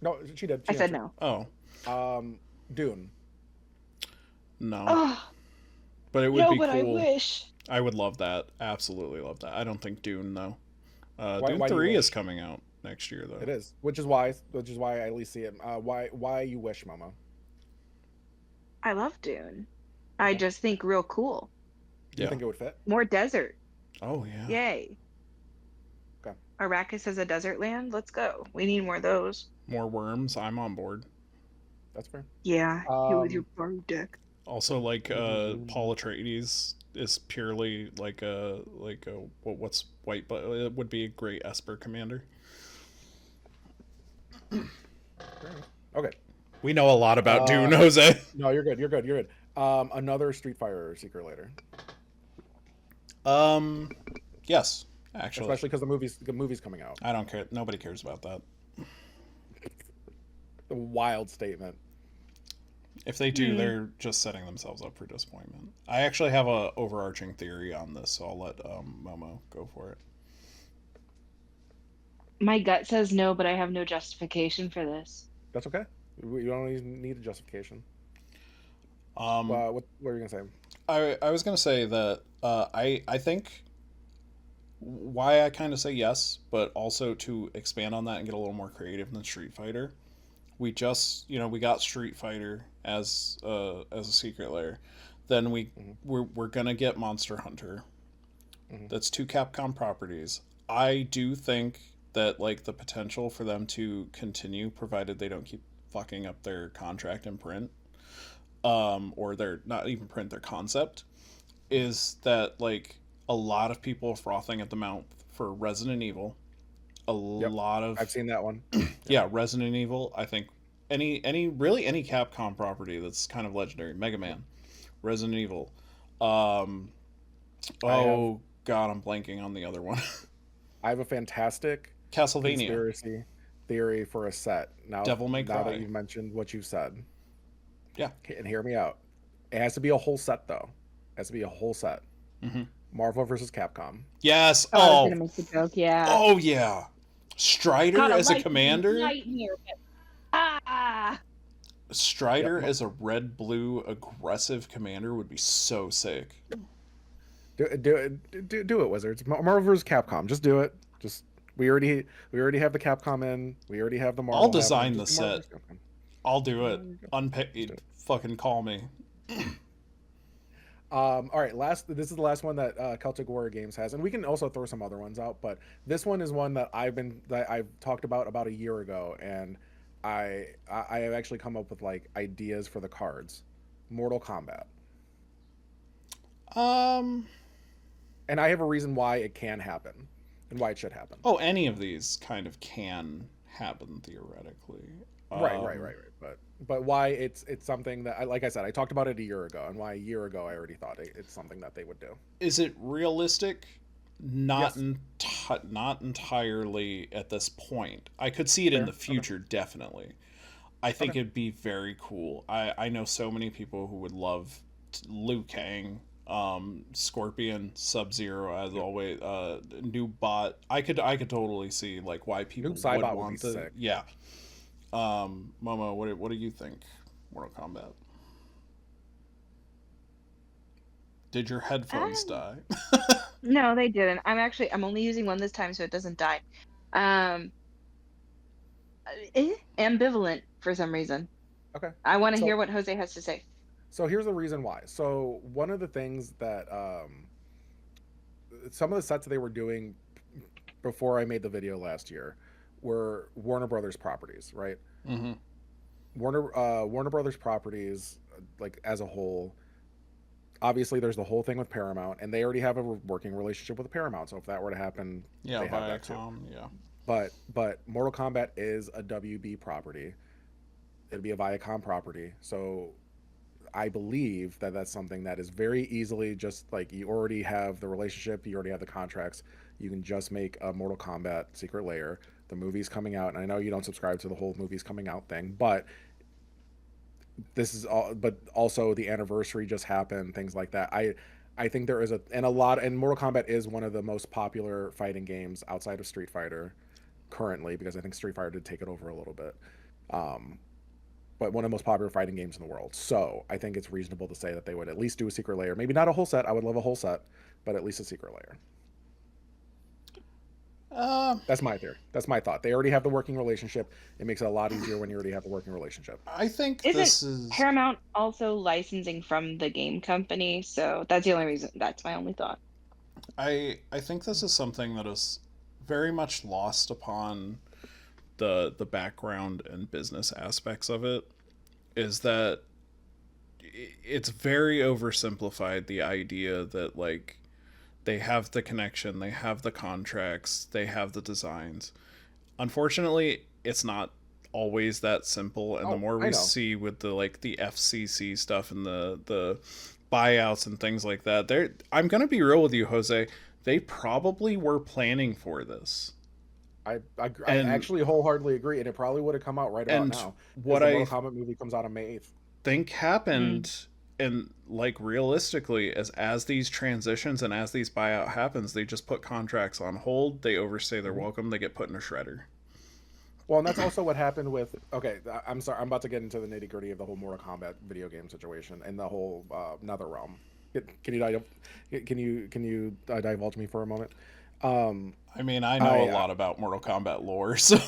No, she did.
I said no.
Oh.
Dune.
No.
Oh,
but it would be
but
cool.
I wish.
I would love that. Absolutely love that. I don't think Dune though.
Why
3 is coming out next year though.
It is, which is why I at least see it. Why you wish, Momo?
I love Dune. I just think real cool.
Do you think it would fit?
More desert.
Oh yeah.
Yay.
Okay.
Arrakis as a desert land. Let's go. We need more of those.
More worms. I'm on board.
That's fair.
Yeah. With your barbed deck.
Also, like Paul Atreides is purely like a what's white, but it would be a great Esper commander.
Okay.
We know a lot about Dune, Jose.
No, you're good. Another Street Fighter secret later.
Yes, actually.
Especially because the movie's coming out.
I don't care. Nobody cares about that.
A wild statement.
If they do, they're just setting themselves up for disappointment. I actually have a overarching theory on this, so I'll let Momo go for it.
My gut says no, but I have no justification for this.
That's okay. You don't even need a justification. What were you gonna say?
I was gonna say that I think why I kind of say yes, but also to expand on that and get a little more creative than Street Fighter. We just we got Street Fighter as a secret layer. Then we're gonna get Monster Hunter. That's 2 Capcom properties. I do think that like the potential for them to continue, provided they don't keep fucking up their contract and print, or their not even print their concept, is that like a lot of people are frothing at the mouth for Resident Evil. Lot of
I've seen that one.
Yeah, Resident Evil. I think any Capcom property that's kind of legendary. Mega Man, Resident Evil. God, I'm blanking on the other one.
I have a fantastic
Castlevania
conspiracy theory for a set.
Devil May Cry.
Now that you've mentioned what you've said.
Yeah.
And hear me out. It has to be a whole set though. It has to be a whole set. Marvel versus Capcom.
Yes.
I was gonna make the joke. Yeah.
Oh yeah. Strider as a commander. Strider as a red-blue aggressive commander would be so sick.
Do it, Wizards. Marvel vs. Capcom. Just do it. We already have the Capcom in. We already have the Marvel.
I'll design the set. I'll do it. Unpaid. Fucking call me.
All right. This is the last one that Celtic Warrior Games has, and we can also throw some other ones out. But this one is one that I've talked about a year ago, and I have actually come up with like ideas for the cards. Mortal Kombat. And I have a reason why it can happen, and why it should happen.
Oh, any of these kind of can happen theoretically.
Right, right,
Um,
right, right. But why it's something that like I said, I talked about it a year ago, and why a year ago I already thought it's something that they would do.
is it realistic?
Yes.
Not entirely at this point. I could see it in the
Fair. Okay.
future, definitely. I think
Okay.
it'd be very cool. I know so many people who would love Liu Kang, Scorpion, Sub Zero as
Yep.
always, new bot. I could totally see like why
Noob
people would
Saibot would be
want to.
sick.
Yeah. Momo, what do you think? Mortal Kombat. Did your headphones
Um,
die?
no, they didn't. I'm only using one this time so it doesn't die. Um, Ambivalent for some reason.
Okay.
I want to
So
hear what Jose has to say.
so here's the reason why. So one of the things that some of the sets that they were doing before I made the video last year were Warner Brothers properties, right?
Mm-hmm.
Warner Brothers properties, like as a whole. Obviously, there's the whole thing with Paramount, and they already have a working relationship with Paramount. So if that were to happen,
Yeah,
they have that too.
Viacom. Yeah.
But Mortal Kombat is a WB property. It'd be a Viacom property. So I believe that that's something that is very easily just like you already have the relationship, you already have the contracts. You can just make a Mortal Kombat Secret Lair. The movie's coming out, and I know you don't subscribe to the whole movie's coming out thing, but this is all. But also the anniversary just happened, things like that. I think there is a lot, and Mortal Kombat is one of the most popular fighting games outside of Street Fighter currently because I think Street Fighter did take it over a little bit. Um, but one of the most popular fighting games in the world. So I think it's reasonable to say that they would at least do a secret layer. Maybe not a whole set. I would love a whole set, but at least a secret layer.
Uh,
That's my theory. That's my thought. They already have the working relationship. It makes it a lot easier when you already have the working relationship.
I think
Isn't
this is.
Paramount also licensing from the game company? So that's the only reason. That's my only thought.
I think this is something that is very much lost upon the background and business aspects of it. Is that it's very oversimplified, the idea that like they have the connection, they have the contracts, they have the designs. Unfortunately, it's not always that simple, and the
Oh,
more
I
we
know.
see with the like the FCC stuff and the buyouts and things like that, there I'm going to be real with you, Jose. They probably were planning for this.
I
And
actually wholeheartedly agree, and it probably would have come out right about
and
now because
what
the
I
Mortal Kombat movie comes out on May 8th.
think
Mm.
happened, and like realistically, as these transitions and as these buyout happens, they just put contracts on hold, they overstay their
Mhm.
welcome, they get put in a shredder.
Well, and that's also what happened with. Okay, I'm sorry. I'm about to get into the nitty gritty of the whole Mortal Kombat video game situation and the whole NetherRealm. Can you divulge me for a moment? Um,
I mean, I know a
I
lot about Mortal Kombat lore, so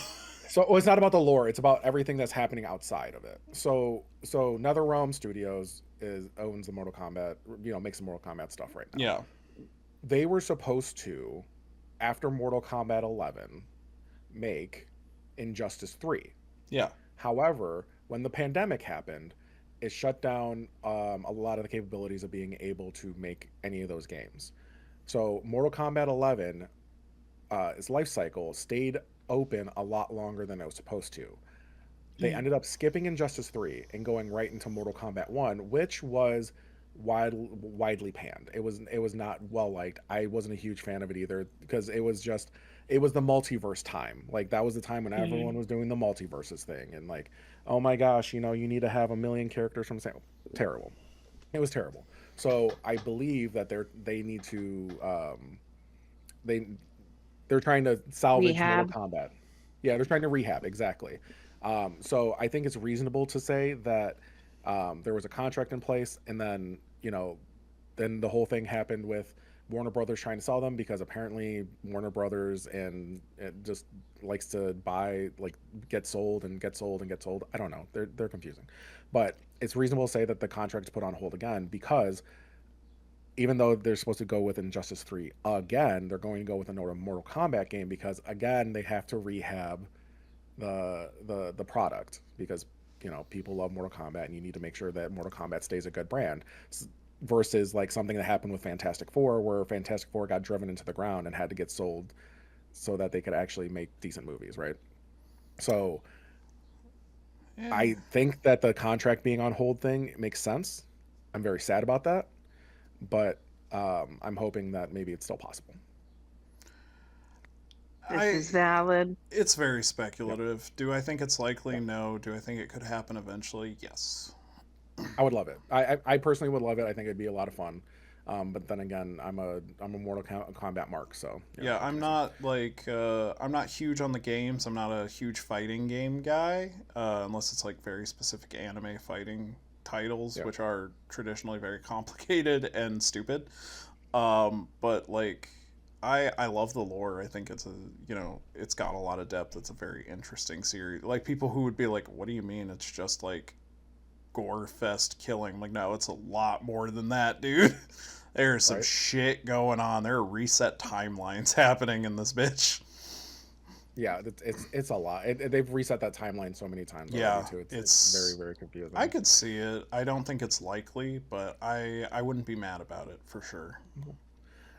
so well, it's not about the lore. It's about everything that's happening outside of it. So NetherRealm Studios owns the Mortal Kombat. Makes the Mortal Kombat stuff right now.
yeah.
They were supposed to, after Mortal Kombat 11, make Injustice 3.
Yeah.
However, when the pandemic happened, it shut down a lot of the capabilities of being able to make any of those games. So Mortal Kombat 11, its life cycle stayed open a lot longer than it was supposed to. They
Mm.
ended up skipping Injustice 3 and going right into Mortal Kombat 1, which was widely panned. It was not well liked. I wasn't a huge fan of it either because it was the multiverse time. Like that was the time when everyone
Mm.
was doing the multiverses thing and like, oh my gosh, you need to have a million characters from the same. Terrible. It was terrible. So I believe that they need to they they're trying to salvage Mortal
Rehab.
Kombat. Yeah, they're trying to rehab exactly. So I think it's reasonable to say that there was a contract in place, and then the whole thing happened with Warner Brothers trying to sell them because apparently Warner Brothers and it just likes to buy like get sold and get sold and get sold. I don't know. They're confusing, but it's reasonable to say that the contract is put on hold again because even though they're supposed to go with Injustice 3 again, they're going to go with another Mortal Kombat game because again they have to rehab the product because people love Mortal Kombat and you need to make sure that Mortal Kombat stays a good brand versus like something that happened with Fantastic Four where Fantastic Four got driven into the ground and had to get sold so that they could actually make decent movies, right? So I think that the contract being on hold thing makes sense. I'm very sad about that, but I'm hoping that maybe it's still possible.
This is valid.
It's very
Yep.
speculative. Do I think it's likely?
Yep.
No. Do I think it could happen eventually? Yes.
I would love it. I personally would love it. I think it'd be a lot of fun. But then again, I'm a Mortal Kombat mark, so
Yeah,
what
I'm
can I say?
not like I'm not huge on the games. I'm not a huge fighting game guy, unless it's like very specific anime fighting titles,
Yeah.
which are traditionally very complicated and stupid. But like I love the lore. I think it's a it's got a lot of depth. It's a very interesting series. Like people who would be like, "What do you mean? It's just like gore fest killing?" I'm like, no, it's a lot more than that, dude. There's some
Right?
shit going on. There are reset timelines happening in this bitch.
Yeah, it's a lot. They've reset that timeline so many times already
Yeah,
too. It's very
it's.
very
I
confusing.
could see it. I don't think it's likely, but I wouldn't be mad about it for sure.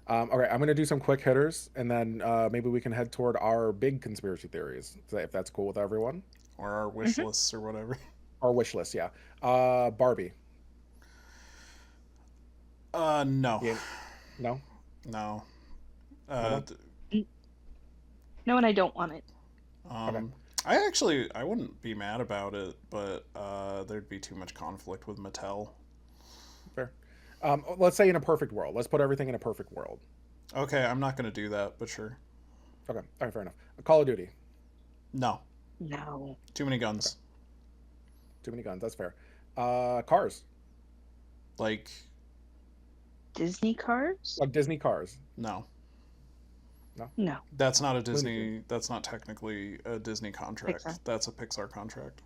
All right, I'm gonna do some quick hitters, and then maybe we can head toward our big conspiracy theories, if that's cool with everyone.
Or our wish
Hmm.
lists or whatever.
Our wish list, yeah. Barbie.
No,
Yeah, no,
no.
no
Uh,
one.
No, and I don't want it.
Okay,
um, I wouldn't be mad about it, but there'd be too much conflict with Mattel.
fair. Let's say in a perfect world. Let's put everything in a perfect world.
Okay, I'm not gonna do that, but sure.
Okay, all right, fair enough. Call of Duty.
No,
No.
too many
Okay,
guns.
too many guns. That's fair. Cars,
Like,
Disney cars?
like Disney cars.
no.
No,
No.
That's not a
Looney Tunes.
Disney. That's not technically a Disney
Pixar.
contract. That's a Pixar contract.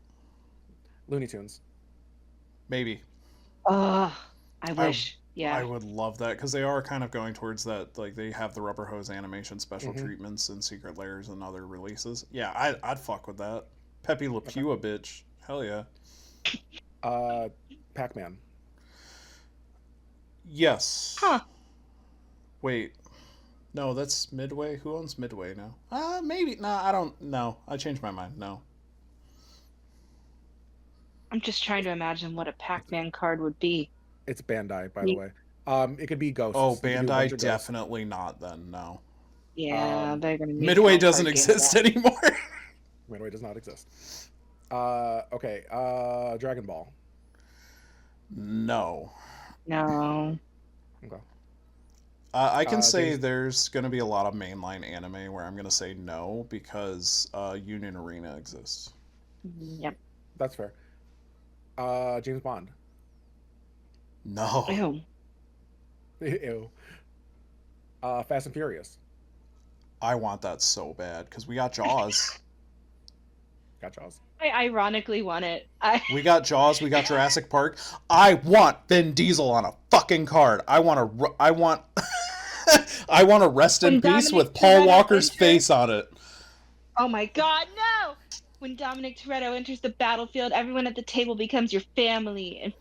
Looney Tunes.
Maybe.
Ugh. I
I
wish.
I
Yeah.
would love that because they are kind of going towards that. Like they have the rubber hose animation special
Mm-hmm.
treatments and secret layers and other releases. Yeah, I'd fuck with that. Pepe Le
Okay.
Pew, a bitch. Hell yeah.
Uh, Pac-Man.
Yes.
Huh.
Wait. No, that's Midway. Who owns Midway now? Maybe. Nah, I don't. No, I changed my mind. No.
I'm just trying to imagine what a Pac-Man card would be.
It's Bandai, by the
Ye-
way. It could be
Oh,
ghosts. You could do a bunch
Bandai
of ghosts.
definitely not. Then no.
Yeah,
Um,
they're gonna need their
Midway
own
doesn't
card game for
exist
that.
anymore.
Midway does not exist. Okay. Dragon Ball.
No.
No.
Okay.
I can say
James.
there's going to be a lot of mainline anime where I'm going to say no because Union Arena exists.
Yep.
That's fair. James Bond.
No.
Ew.
Ew. Fast and Furious.
I want that so bad because we got Jaws.
Got Jaws.
I ironically want it.
We got Jaws. We got Jurassic Park. I want Vin Diesel on a fucking card. I want to. I want. I want to rest in
When
peace
Dominic
with Paul
Toretto
Walker's
enters,
face on it.
oh my God, no! When Dominic Toretto enters the battlefield, everyone at the table becomes your family, and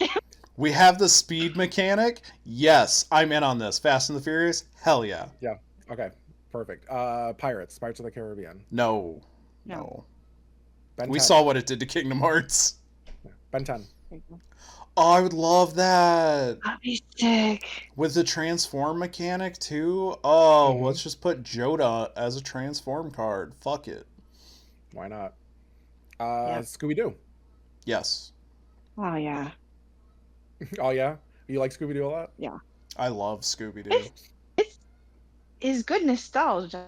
We have the speed mechanic. Yes, I'm in on this. Fast and the Furious. Hell yeah.
Yeah. Okay. Perfect. Pirates. Pirates of the Caribbean.
No.
no.
No.
Ben
We
10.
saw what it did to Kingdom Hearts.
Ben 10.
Oh, I would love that.
That'd be sick.
With the transform mechanic too. Oh,
Mm-hmm.
let's just put Joda as a transform card. Fuck it.
Why not?
Yep.
Scooby Doo.
Yes.
Oh yeah.
Oh yeah. You like Scooby Doo a lot?
Yeah.
I love Scooby Doo.
It's is good nostalgia.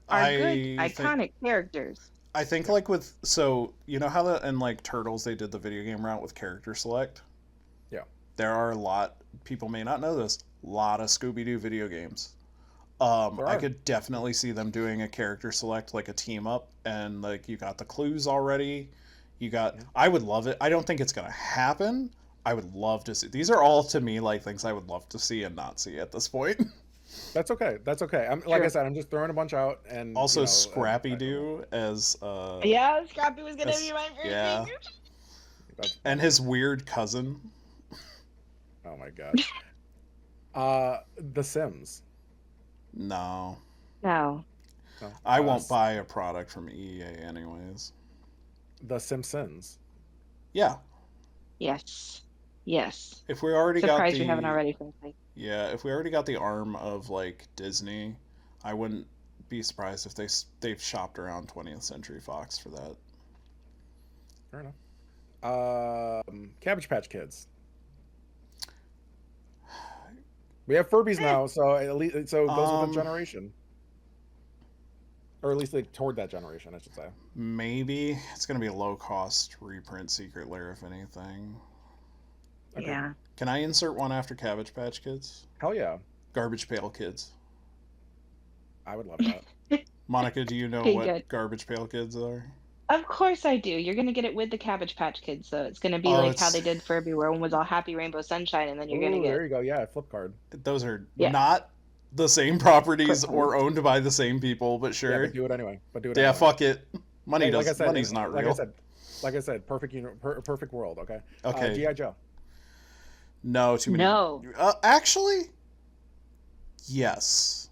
Are good
I think
iconic characters.
I think like with so you know how in like Turtles they did the video game route with character select?
Yeah.
There are a lot people may not know this, a lot of Scooby Doo video games.
There
I
are.
could definitely see them doing a character select, like a team up, and like you got the clues already. You got.
Yeah.
I would love it. I don't think it's gonna happen. I would love to see. These are all to me like things I would love to see and not see at this point.
That's okay. That's okay. I'm like I
Sure.
said, I'm just throwing a bunch out, and
Also,
you know,
Scrappy Doo as
Yeah, Scrappy was gonna
as-
be my first
yeah,
thing.
that's
and his weird cousin.
oh my god. The Sims.
No,
No.
No.
I won't buy a product from EA anyways.
The Simpsons.
Yeah.
Yes. Yes.
If we already got
Surprised we haven't
the
already, frankly.
Yeah, if we already got the arm of like Disney, I wouldn't be surprised if they've shopped around 20th Century Fox for that.
Fair enough. Cabbage Patch Kids. We have Furbies now, so at least so it goes with the generation, or at least like toward that generation, I should say.
Maybe it's gonna be a low cost reprint Secret Lair, if anything.
Okay.
Yeah.
Can I insert one after Cabbage Patch Kids?
Hell yeah,
Garbage Pail Kids.
I would love that.
Monica, do you know
Okay,
what
good.
Garbage Pail Kids are?
Of course I do. You're gonna get it with the Cabbage Patch Kids, so it's gonna be
Oh,
like how
it's
they did Furby, where one was all happy rainbow sunshine, and then you're gonna
Ooh, there
get
you go. Yeah, flip card.
those are
Yeah.
not the same properties
Perfect.
or owned by the same people, but
Yeah,
sure.
but do it anyway.
Yeah,
Anyway.
fuck it. Money
Like I
does.
said,
Money's not real.
Like I said, perfect world. Okay.
Okay.
GI Joe.
No, too many.
No.
Actually, yes.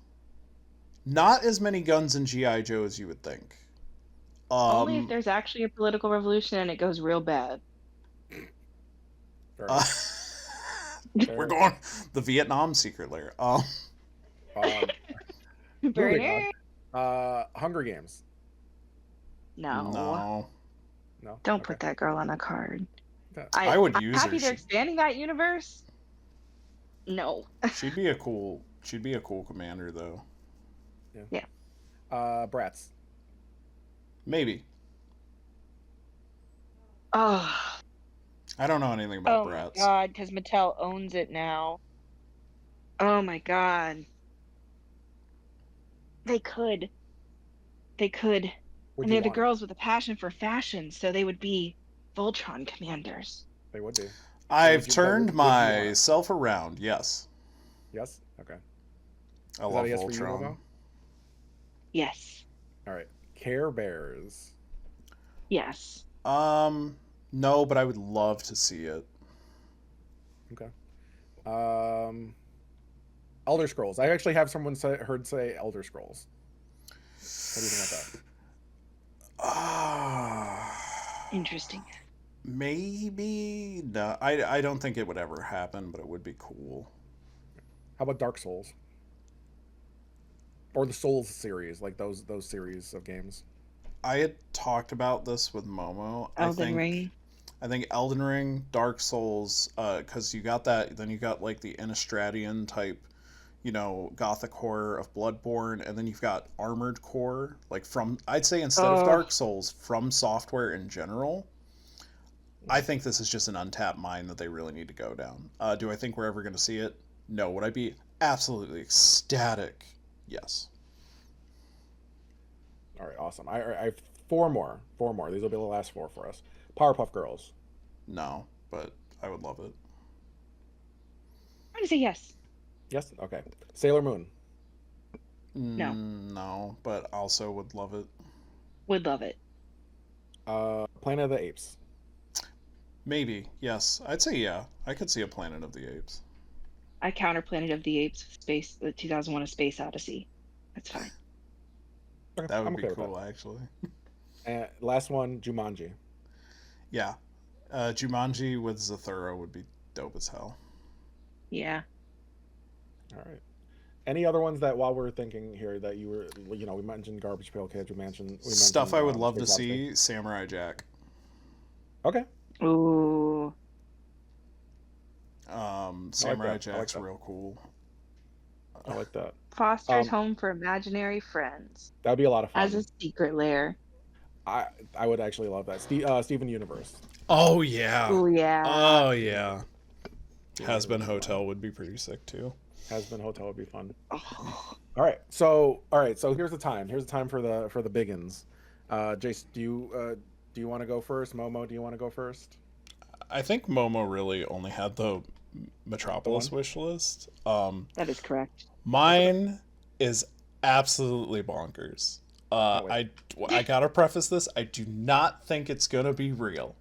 Not as many guns in GI Joe as you would think.
Only if there's actually a political revolution and it goes real bad.
Fair enough. Fair
we're
enough.
going the Vietnam Secret Lair.
Moving on. Hunger Games.
No.
No.
Don't
Okay.
put that girl on a card.
Okay.
I would
I'm
use
happy
her.
they're expanding that universe. No.
She'd be a cool commander though.
Yeah.
Bratz.
Maybe.
Oh.
I don't know anything about
Oh
Bratz.
my god, because Mattel owns it now. Oh my god. They could.
Would
And
you
they're the
want?
girls with a passion for fashion, so they would be Voltron commanders.
They would be.
I've
would you-
turned
would you want?
myself around. Yes.
Yes. Okay.
I
Is
love
that a yes for you,
Voltron.
Momo?
Yes.
All right. Care Bears.
Yes.
No, but I would love to see it.
Okay. Elder Scrolls. I actually have someone heard say Elder Scrolls. What do you think about
Interesting.
Maybe no. I don't think it would ever happen, but it would be cool.
that? How about Dark Souls? Or the Souls series, like those series of games.
I had talked about this with Momo.
Elden Ring.
I think Elden Ring, Dark Souls, because you got that. Then you got like the Innistradian type, Gothic horror of Bloodborne, and then you've got Armored Core, like I'd say instead of Dark Souls, From Software in general. I think this is just an untapped mine that they really need to go down. Do I think we're ever going to see it? No. Would I be absolutely ecstatic? Yes.
All right, awesome. I have four more. These will be the last four for us. Powerpuff Girls.
No, but I would love it.
I'm gonna say yes.
Yes. Okay. Sailor Moon.
No.
No, but also would love it.
Would love it.
Planet of the Apes.
Maybe, yes. I'd say yeah. I could see a Planet of the Apes.
I counter Planet of the Apes, the 2001: A Space Odyssey. That's fine.
Okay,
That would
I'm
be
okay with
cool, actually.
And last one, Jumanji.
Yeah. Jumanji with Zathura would be dope as hell.
Yeah.
All right. Any other ones that, while we're thinking here, that you were, we mentioned Garbage Pail Kids, we mentioned
Stuff I would love to
Space Odyssey.
see, Samurai Jack.
Okay.
Ooh.
Samurai
that.
Jack's
that.
real cool.
I like that.
Foster's Home for Imaginary Friends
That would be a lot of fun.
as a secret lair.
I would actually love that. Steven Universe.
Oh, yeah.
Oh yeah.
Oh, yeah. Has Been Hotel would be pretty sick, too.
Has Been Hotel would be fun.
Oh.
All right. So here's the time. Here's the time for the biggins. Jase, do you want to go first? Momo, do you want to go first?
I think Momo really only had the Metropolis wish list.
That is correct.
Mine is absolutely bonkers. I gotta preface this. I do not think it's gonna be real.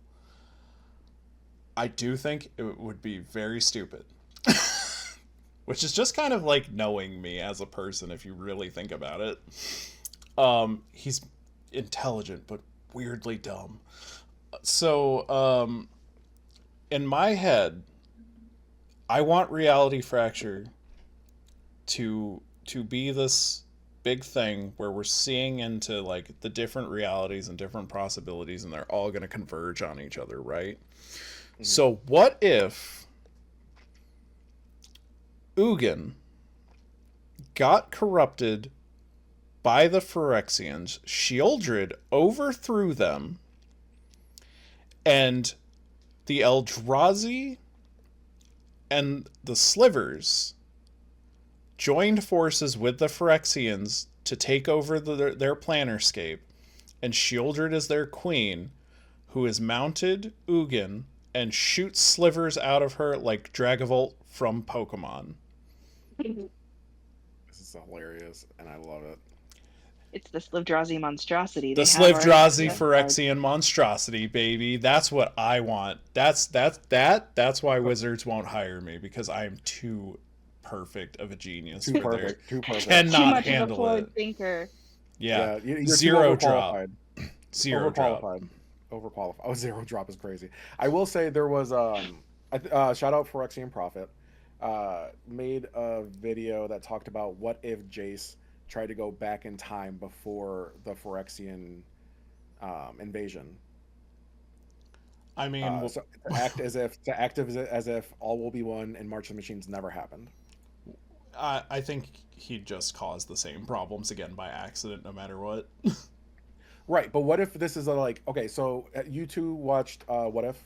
I do think it would be very stupid. Which is just kind of like knowing me as a person, if you really think about it. He's intelligent, but weirdly dumb. So, in my head, I want Reality Fracture to be this big thing where we're seeing into like the different realities and different possibilities, and they're all going to converge on each other, right?
Mhm.
So what if Ugin got corrupted by the Phyrexians, Shieldred overthrew them, and the Eldrazi and the Slivers joined forces with the Phyrexians to take over their planerscape, and Shieldred is their queen, who is mounted Ugin and shoots slivers out of her like Dragavolt from Pokemon.
This is hilarious, and I love it.
It's the Slivdrazi monstrosity.
The
They have already
Slivdrazi
had
Phyrexian monstrosity, baby. That's what I want. That's why Wizards won't hire me, because I am too perfect of a genius.
Too perfect. Too perfect.
too
Cannot
much of a
handle
forward
it.
thinker.
Yeah.
You're
Zero
too
drop.
overqualified.
Zero drop.
Overqualified. Oh, zero drop is crazy. I will say there was shout out Phyrexian Prophet made a video that talked about what if Jase tried to go back in time before the Phyrexian invasion.
I mean,
So to act as if all will be one and March of the Machines never happened.
I think he'd just cause the same problems again by accident, no matter what.
Right, but what if this is okay? So you two watched What If?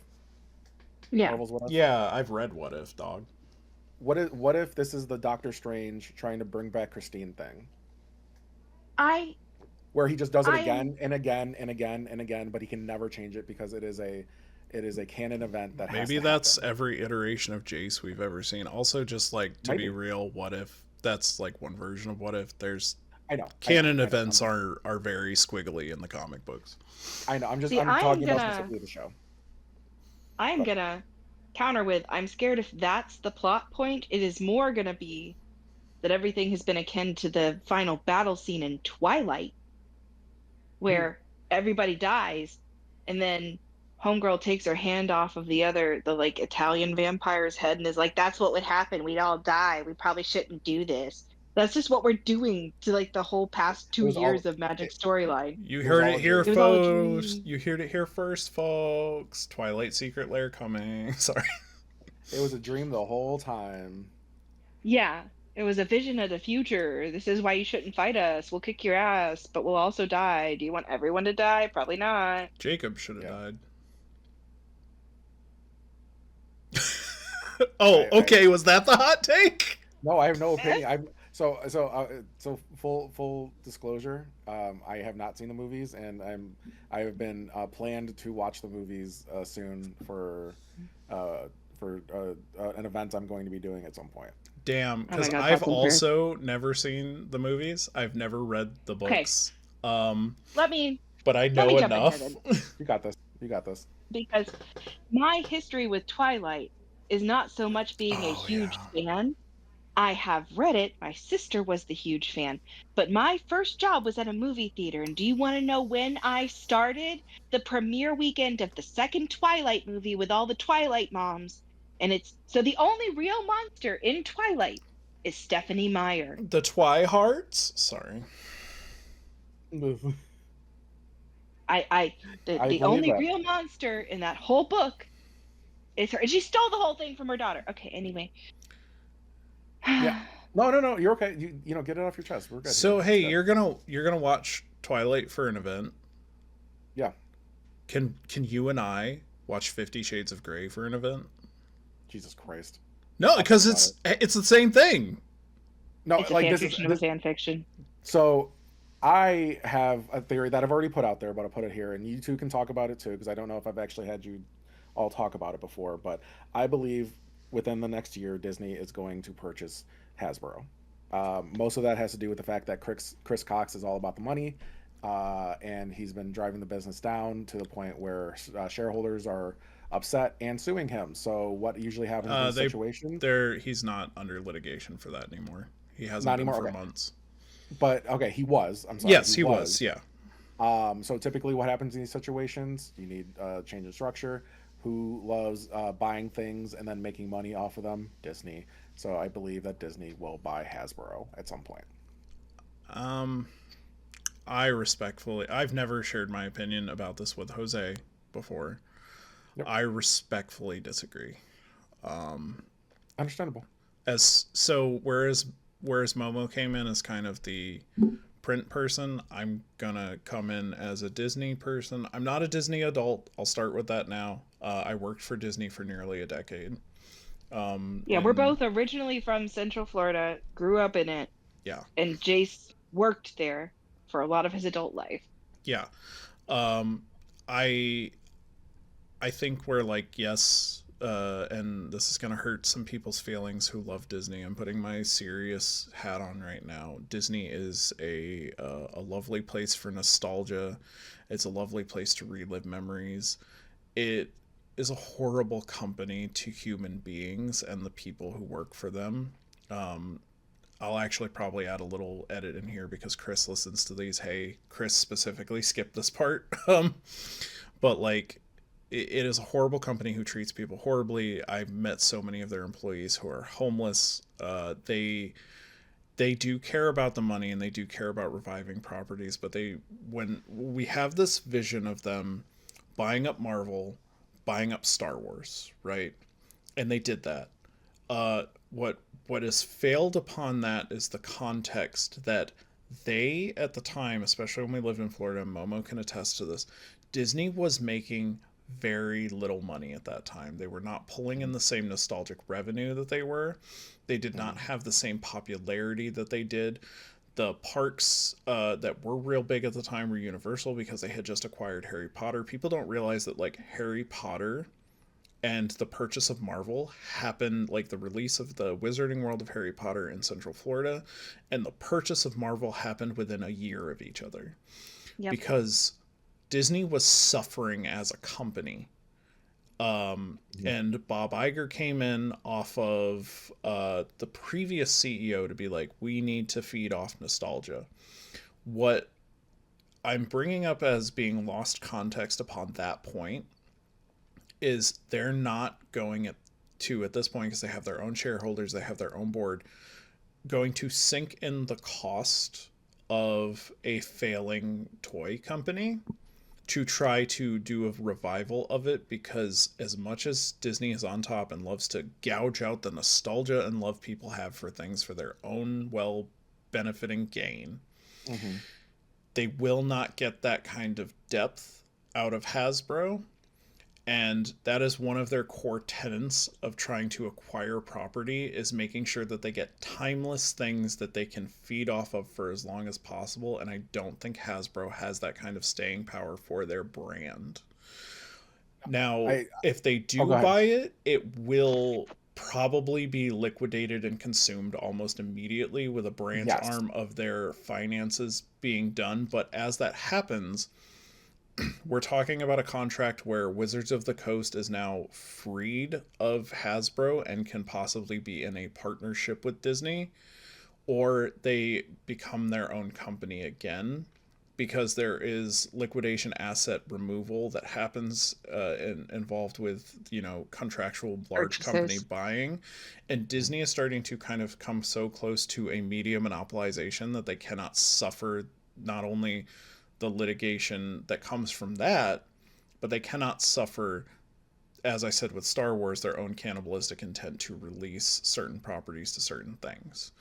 Yeah.
Marvel's What If?
Yeah, I've read What If, dog.
What if this is the Doctor Strange trying to bring back Christine thing? Where he just does it again and again and again and again, but he can never change it because it is a canon event that has
Maybe
to
that's
happen.
every iteration of Jase we've ever seen. Also, just like to
Maybe.
be real, What If? That's like one version of What If. There's
I know
canon
I know.
events are very squiggly in the comic books.
I know. I'm
See,
talking about specifically the show.
I'm gonna counter with, I'm scared if that's the plot point, it is more gonna be that everything has been akin to the final battle scene in Twilight, where everybody dies, and then Homegirl takes her hand off of the like Italian vampire's head and is like, that's what would happen. We'd all die. We probably shouldn't do this. That's just what we're doing to like the whole past 2 years of Magic storyline.
You heard it here,
It was all a
folks.
dream.
You heard it here first, folks. Twilight Secret Lair coming. Sorry.
It was a dream the whole time.
Yeah, it was a vision of the future. This is why you shouldn't fight us. We'll kick your ass, but we'll also die. Do you want everyone to die? Probably not.
Jacob should have
Yeah.
died. Oh, okay. Was that the hot take?
No, I have no opinion. So full disclosure. I have not seen the movies, and I have been planned to watch the movies soon for an event I'm going to be doing at some point.
Damn, because
God,
I've
that's unfair.
also never seen the movies. I've never read the books.
Let me
But I
me
know
jump in
enough.
here
You got this. You got this.
because my history with Twilight is not so much being a
Oh,
huge
yeah.
fan. I have read it. My sister was the huge fan. But my first job was at a movie theater. And do you want to know when I started? The premiere weekend of the second Twilight movie with all the Twilight moms. And so the only real monster in Twilight is Stephanie Meyer.
The Twihearts? Sorry.
The
believe
only
that.
real monster in that whole book is her. And she stole the whole thing from her daughter. Okay, anyway.
Yeah. No. You're okay. You know, get it off your chest. We're good.
So
It's
hey,
good.
you're gonna watch Twilight for an event.
Yeah.
Can you and I watch 50 Shades of Grey for an event?
Jesus Christ.
No, because it's the same thing.
No,
It's a
like
fan
this
fiction
is
of a fan fiction.
So I have a theory that I've already put out there, but I'll put it here, and you two can talk about it too, because I don't know if I've actually had you all talk about it before. But I believe within the next year, Disney is going to purchase Hasbro. Most of that has to do with the fact that Chris Cox is all about the money, and he's been driving the business down to the point where shareholders are upset and suing him. So what usually happens in this situation?
He's not under litigation for that anymore. He hasn't
Not
been
anymore,
for
okay.
months.
But okay, he was. I'm sorry.
Yes, he was. Yeah.
So typically, what happens in these situations? You need a change in structure. Who loves buying things and then making money off of them? Disney. So I believe that Disney will buy Hasbro at some point.
Um, I respectfully, I've never shared my opinion about this with Jose before.
Yep,
I respectfully disagree. Um,
understandable.
as so, whereas Momo came in as kind of the print person, I'm gonna come in as a Disney person. I'm not a Disney adult. I'll start with that now. I worked for Disney for nearly a decade.
Yeah, we're
And
both originally from Central Florida, grew up in it,
yeah,
and Jace worked there for a lot of his adult life.
yeah. Um, I I think we're like, yes, and this is gonna hurt some people's feelings who love Disney. I'm putting my serious hat on right now. Disney is a lovely place for nostalgia. It's a lovely place to relive memories. It is a horrible company to human beings and the people who work for them. Um, I'll actually probably add a little edit in here because Chris listens to these. Hey, Chris specifically skipped this part. But like, it is a horrible company who treats people horribly. I've met so many of their employees who are homeless. They do care about the money and they do care about reviving properties, but they when we have this vision of them buying up Marvel, buying up Star Wars, right? And they did that. Uh, what is failed upon that is the context that they at the time, especially when we lived in Florida, Momo can attest to this. Disney was making very little money at that time. They were not pulling in the same nostalgic revenue that they were. They did not
Mm-hmm.
have the same popularity that they did. The parks that were real big at the time were Universal because they had just acquired Harry Potter. People don't realize that like Harry Potter and the purchase of Marvel happened, like the release of the Wizarding World of Harry Potter in Central Florida and the purchase of Marvel happened within a year of each other
Yep.
because Disney was suffering as a company.
Yeah.
And Bob Iger came in off of the previous CEO to be like, we need to feed off nostalgia. What I'm bringing up as being lost context upon that point is they're not going at this point because they have their own shareholders, they have their own board, going to sink in the cost of a failing toy company to try to do a revival of it because as much as Disney is on top and loves to gouge out the nostalgia and love people have for things for their own well benefiting gain,
Mm-hmm.
they will not get that kind of depth out of Hasbro. And that is one of their core tenets of trying to acquire property is making sure that they get timeless things that they can feed off of for as long as possible. And I don't think Hasbro has that kind of staying power for their brand. Now,
I
if they
Oh, go
do
ahead.
buy it, it will probably be liquidated and consumed almost immediately with a branch
Yes.
arm of their finances being done. But as that happens, we're talking about a contract where Wizards of the Coast is now freed of Hasbro and can possibly be in a partnership with Disney, or they become their own company again because there is liquidation asset removal that happens involved with contractual large company
Purchases.
buying, and Disney is starting to kind of come so close to a media monopolization that they cannot suffer not only the litigation that comes from that, but they cannot suffer, as I said with Star Wars, their own cannibalistic intent to release certain properties to certain things.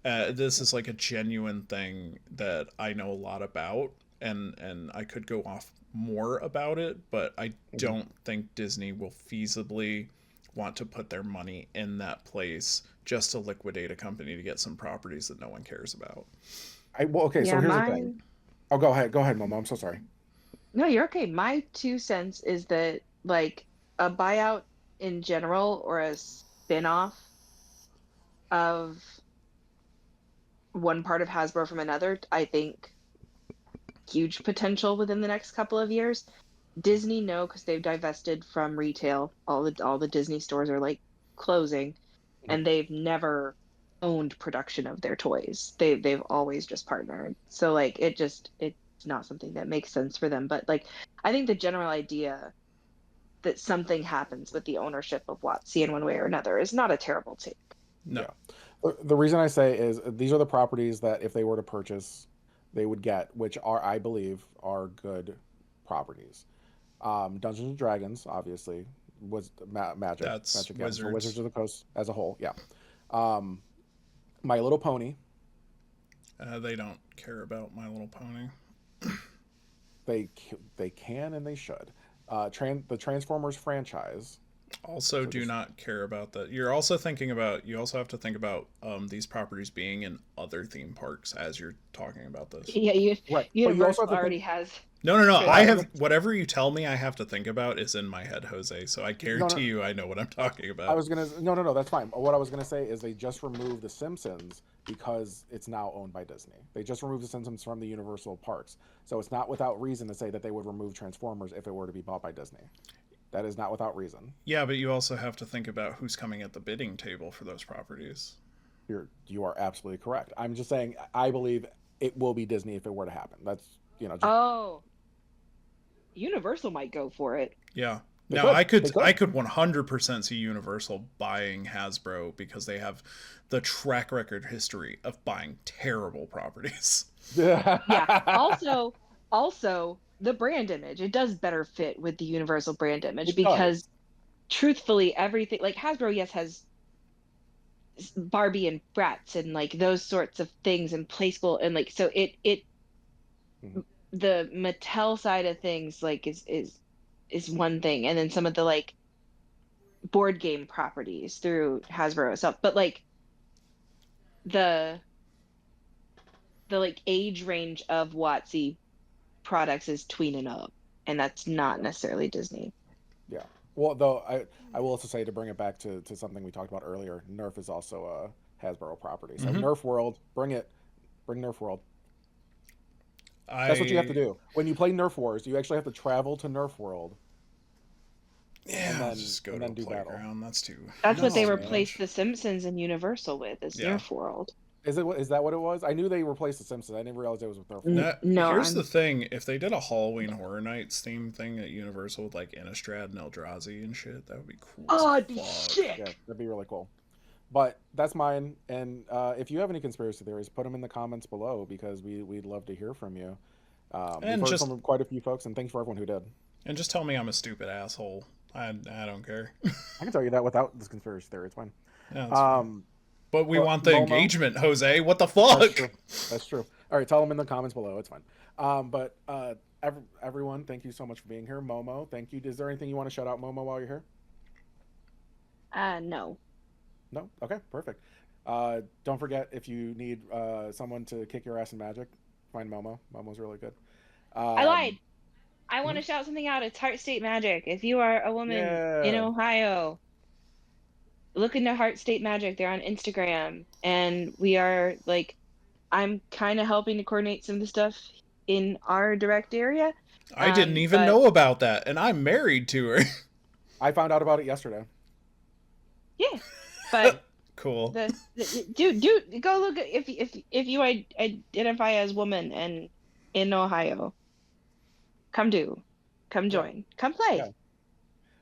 This is like a genuine thing that I know a lot about, and I could go off more about it, but I
Mhm.
don't think Disney will feasibly want to put their money in that place just to liquidate a company to get some properties that no one cares about.
Well, okay, so
Yeah,
here's the
my
thing. Oh, go ahead. Go ahead, Momo. I'm so sorry.
no, you're okay. My 2 cents is that like a buyout in general or a spin-off of one part of Hasbro from another, I think huge potential within the next couple of years. Disney, no, because they've divested from retail. All the Disney stores are like closing, and they've never owned production of their toys. They've always just partnered. So like it it's not something that makes sense for them. But like, I think the general idea that something happens with the ownership of WotC in one way or another is not a terrible take.
No.
Yeah. The reason I say is these are the properties that if they were to purchase, they would get, which are, I believe, are good properties. Dungeons and Dragons, obviously, was
That's
Magic Gathering, so
Wizards.
Wizards of the Coast as a whole, yeah. Um, My Little Pony,
They don't care about My Little Pony.
they can and they should. The Transformers franchise.
Also,
So
do
just
not care about that. You're also thinking about. You also have to think about these properties being in other theme parks as you're talking about this.
Yeah,
right, but you also
Universal
have to
already
think.
has.
No, no, no. I
Franchise.
have whatever you tell me I have to think about is in my head, Jose. So I
No, no,
guarantee you I know what I'm talking
I
about.
was gonna no, that's fine. What I was gonna say is they just removed The Simpsons because it's now owned by Disney. They just removed The Simpsons from the Universal parks, so it's not without reason to say that they would remove Transformers if it were to be bought by Disney. That is not without reason.
Yeah, but you also have to think about who's coming at the bidding table for those properties.
You are absolutely correct. I'm just saying I believe it will be Disney if it were to happen. That's just
Oh, Universal might go for it.
Yeah.
they
Now I
could.
could
They could.
I could 100% see Universal buying Hasbro because they have the track record history of buying terrible properties.
Yeah. Also, the brand image. It does better fit with the Universal brand image
It does.
because truthfully, everything like Hasbro, yes, has Barbie and Bratz and like those sorts of things and Playskool and like so it
Mhm.
the Mattel side of things like is one thing, and then some of the like board game properties through Hasbro itself, but like the the like age range of WotC products is tween and up, and that's not necessarily Disney.
Yeah. Well, though I will also say to bring it back to something we talked about earlier, Nerf is also a Hasbro property. So
Mm-hmm.
Nerf World, bring Nerf World. That's what you have to
I
do. When you play Nerf Wars, you actually have to travel to Nerf World
Yeah,
and
I'll
then
just go
and
to a
then do battle.
playground. That's too.
That's what
No,
they
That's too
man.
replaced
much.
the Simpsons and Universal with, is
Yeah.
Nerf World.
Is that what it was? I knew they replaced the Simpsons. I didn't realize it was with Nerf World.
Now,
No,
here's the thing: if they did a Halloween Horror Nights theme thing at Universal with like Innistrad and Eldrazi and shit, that would be cool.
Oh,
as
it'd be
fuck.
sick.
Yeah, that'd be really cool. But that's mine. And if you have any conspiracy theories, put them in the comments below because we'd love to hear from you. We've
And
heard
just
from quite a few folks, and thanks for everyone who did.
tell me I'm a stupid asshole. I don't care.
I can tell you that without this conspiracy theory. It's fine.
Yeah, that's fine.
Um,
But we
but
want the
Momo,
engagement, Jose. What the
that's true.
fuck?
That's true. All right, tell them in the comments below. It's fine. But everyone, thank you so much for being here. Momo, thank you. Is there anything you want to shout out, Momo, while you're here?
No.
No? Okay, perfect. Don't forget, if you need someone to kick your ass in Magic, find Momo. Momo's really good.
I lied.
Um,
I want to shout something out. It's Heart State Magic. If you are a woman in
yeah.
Ohio, look into Heart State Magic. They're on Instagram. And we are like, I'm kind of helping to coordinate some of the stuff in our direct area.
I didn't even
But
know about that, and I'm married to her.
I found out about it yesterday.
yeah, but
Cool.
dude, go look if you identify as woman and in Ohio, come
Yeah.
join, come play.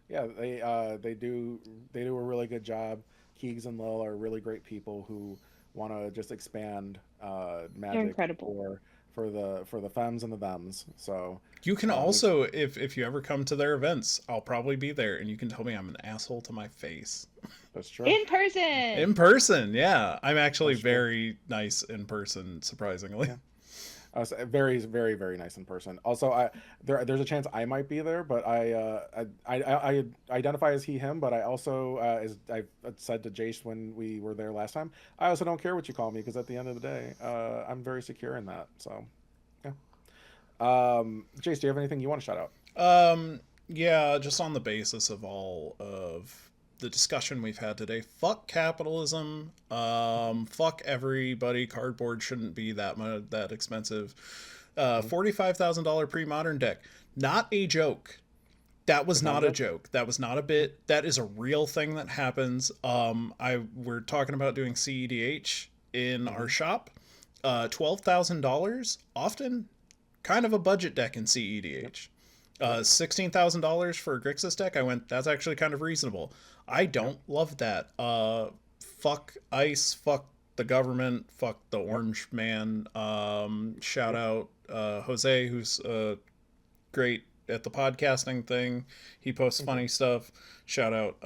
Yeah. Yeah, they do a really good job. Keegs and Lil are really great people who want to just expand
They're
Magic
incredible.
for the femmes and the thems. So
You can
we've
also, if you ever come to their events, I'll probably be there, and you can tell me I'm an asshole to my face.
that's true.
In person.
In person, yeah. I'm actually
That's true.
very nice in person, surprisingly.
Yeah. Very, very, very nice in person. Also, there's a chance I might be there, but I identify as he/him. But I also, as I said to Jase when we were there last time, I also don't care what you call me because at the end of the day, I'm very secure in that. So, yeah. Jase, do you have anything you want to shout out?
Yeah, just on the basis of all of the discussion we've had today, fuck capitalism. Fuck everybody. Cardboard shouldn't be that expensive. $45,000 pre-modern deck. Not a joke. That was not a joke. That was not a bit. That is a real thing that happens. We're talking about doing CEDH in our shop. $12,000 often kind of a budget deck in CEDH. $16,000 for a Grixis deck. I went, that's actually kind of reasonable. I don't love that. Fuck ice, fuck the government, fuck the orange man. Shout out Jose, who's great at the podcasting thing. He posts funny stuff. Shout out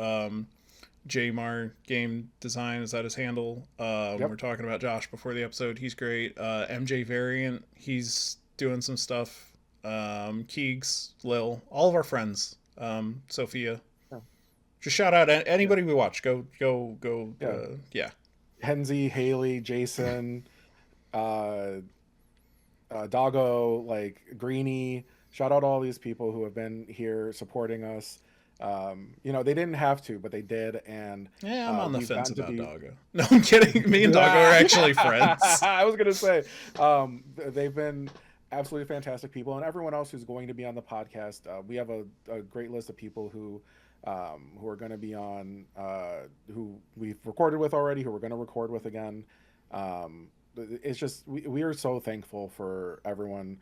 Jmar Game Design, is that his handle? We're talking about Josh before the episode. He's great. MJ Variant, he's doing some stuff. Keegs, Lil, all of our friends. Sophia. Just shout out anybody we watch. Go. Yeah.
Henzi, Haley, Jason, Doggo, like Greeny. Shout out all these people who have been here supporting us. They didn't have to, but they did, and
yeah, I'm on the fence about Doggo. No, I'm kidding. Me and Doggo are actually friends.
I was gonna say, they've been absolutely fantastic people, and everyone else who's going to be on the podcast. We have a great list of people who are going to be on, who we've recorded with already, who we're going to record with again. It's just we are so thankful for everyone.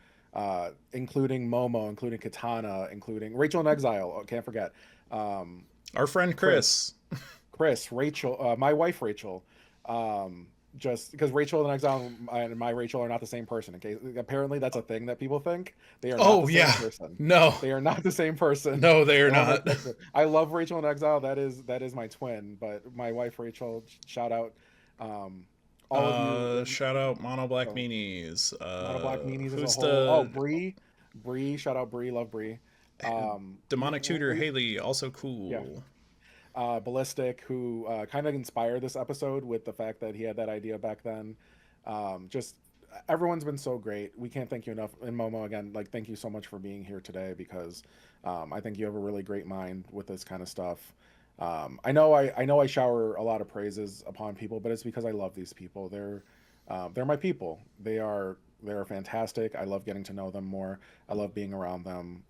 Including Momo, including Katana, including Rachel in Exile. Oh, can't forget.
Our friend Chris,
Rachel, my wife Rachel. Just because Rachel in Exile and my Rachel are not the same person. Okay, apparently that's a thing that people think. They are not the same person.
No,
they are not the same person.
No, they are not.
I love Rachel in Exile. That is my twin. But my wife Rachel, shout out. All of you.
Shout out Mono Black Meanies.
Mono Black Meanies as a whole. Bree. Shout out Bree. Love Bree.
Demonic Tutor Haley, also cool.
Yeah. Ballistic, who kind of inspired this episode with the fact that he had that idea back then. Just everyone's been so great. We can't thank you enough. And Momo, again, like, thank you so much for being here today, because I think you have a really great mind with this kind of stuff. I know I shower a lot of praises upon people, but it's because I love these people. They're my people. They're fantastic. I love getting to know them more. I love being around them.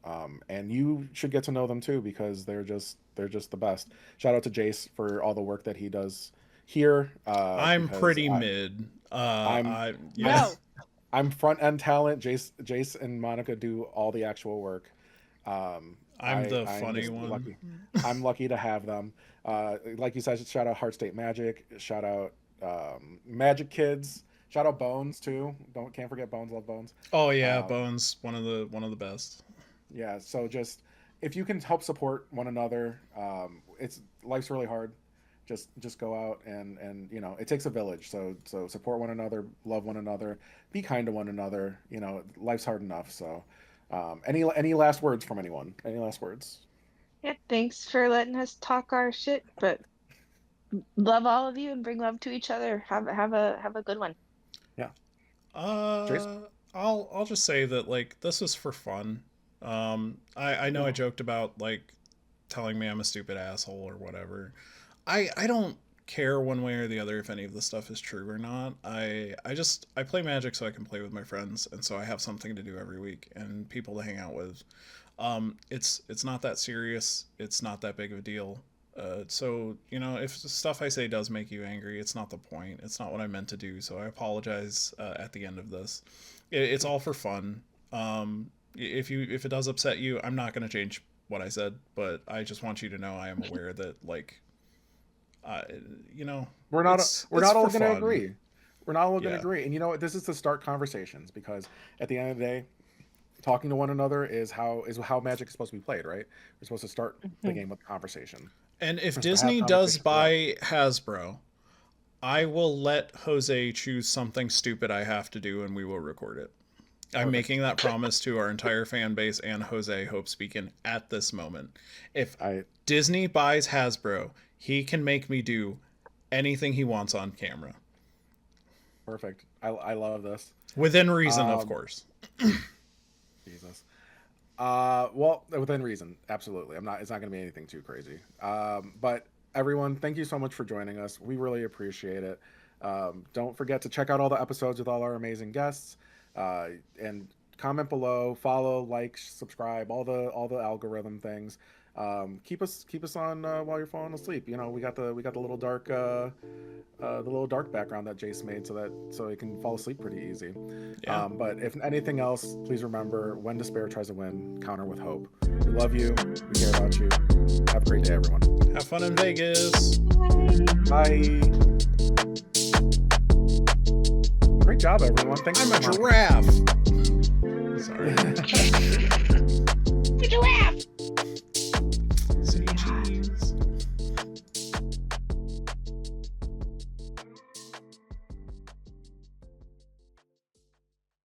And you should get to know them too, because they're just the best. Shout out to Jase for all the work that he does here.
I'm pretty mid.
I'm front end talent. Jase and Monica do all the actual work.
I'm the funny one.
Lucky. I'm lucky to have them. Like you said, shout out Heart State Magic. Shout out Magic Kids. Shout out Bones too. Can't forget Bones. Love Bones.
Oh yeah, Bones, one of the best.
Yeah. So just if you can help support one another, life's really hard. Just go out and it takes a village. So support one another, love one another, be kind to one another. Life's hard enough. So. Any last words from anyone? Any last words?
Yeah, thanks for letting us talk our shit, but love all of you and bring love to each other. Have a good one.
Yeah.
I'll just say that, like, this was for fun. I know I joked about, like, telling me I'm a stupid asshole or whatever. I don't care one way or the other if any of the stuff is true or not. I play Magic so I can play with my friends, and so I have something to do every week and people to hang out with. It's not that serious. It's not that big of a deal. So if the stuff I say does make you angry, it's not the point. It's not what I meant to do. So I apologize at the end of this. It's all for fun. If it does upset you, I'm not going to change what I said, but I just want you to know I am aware that, like,
we're not all going to agree. We're not all going to agree. And this is to start conversations, because at the end of the day, talking to one another is how Magic is supposed to be played, right? We're supposed to start the game with conversation.
And if Disney does buy Hasbro, I will let Jose choose something stupid I have to do, and we will record it. I'm making that promise to our entire fan base and Jose Hope speaking at this moment. If Disney buys Hasbro, he can make me do anything he wants on camera.
Perfect. I love this.
Within reason, of course.
Jesus. Well, within reason, absolutely. It's not going to be anything too crazy. But everyone, thank you so much for joining us. We really appreciate it. Don't forget to check out all the episodes with all our amazing guests. And comment below, follow, like, subscribe, all the algorithm things. Keep us on while you're falling asleep. You know, we got the little dark background that Jase made so it can fall asleep pretty easy.
Yeah.
But if anything else, please remember, when despair tries to win, counter with hope. We love you. We care about you. Have a great day, everyone.
Have fun in Vegas.
Bye. Great job, everyone. Thanks
I'm
so
a
much.
giraffe. Sorry.
A giraffe.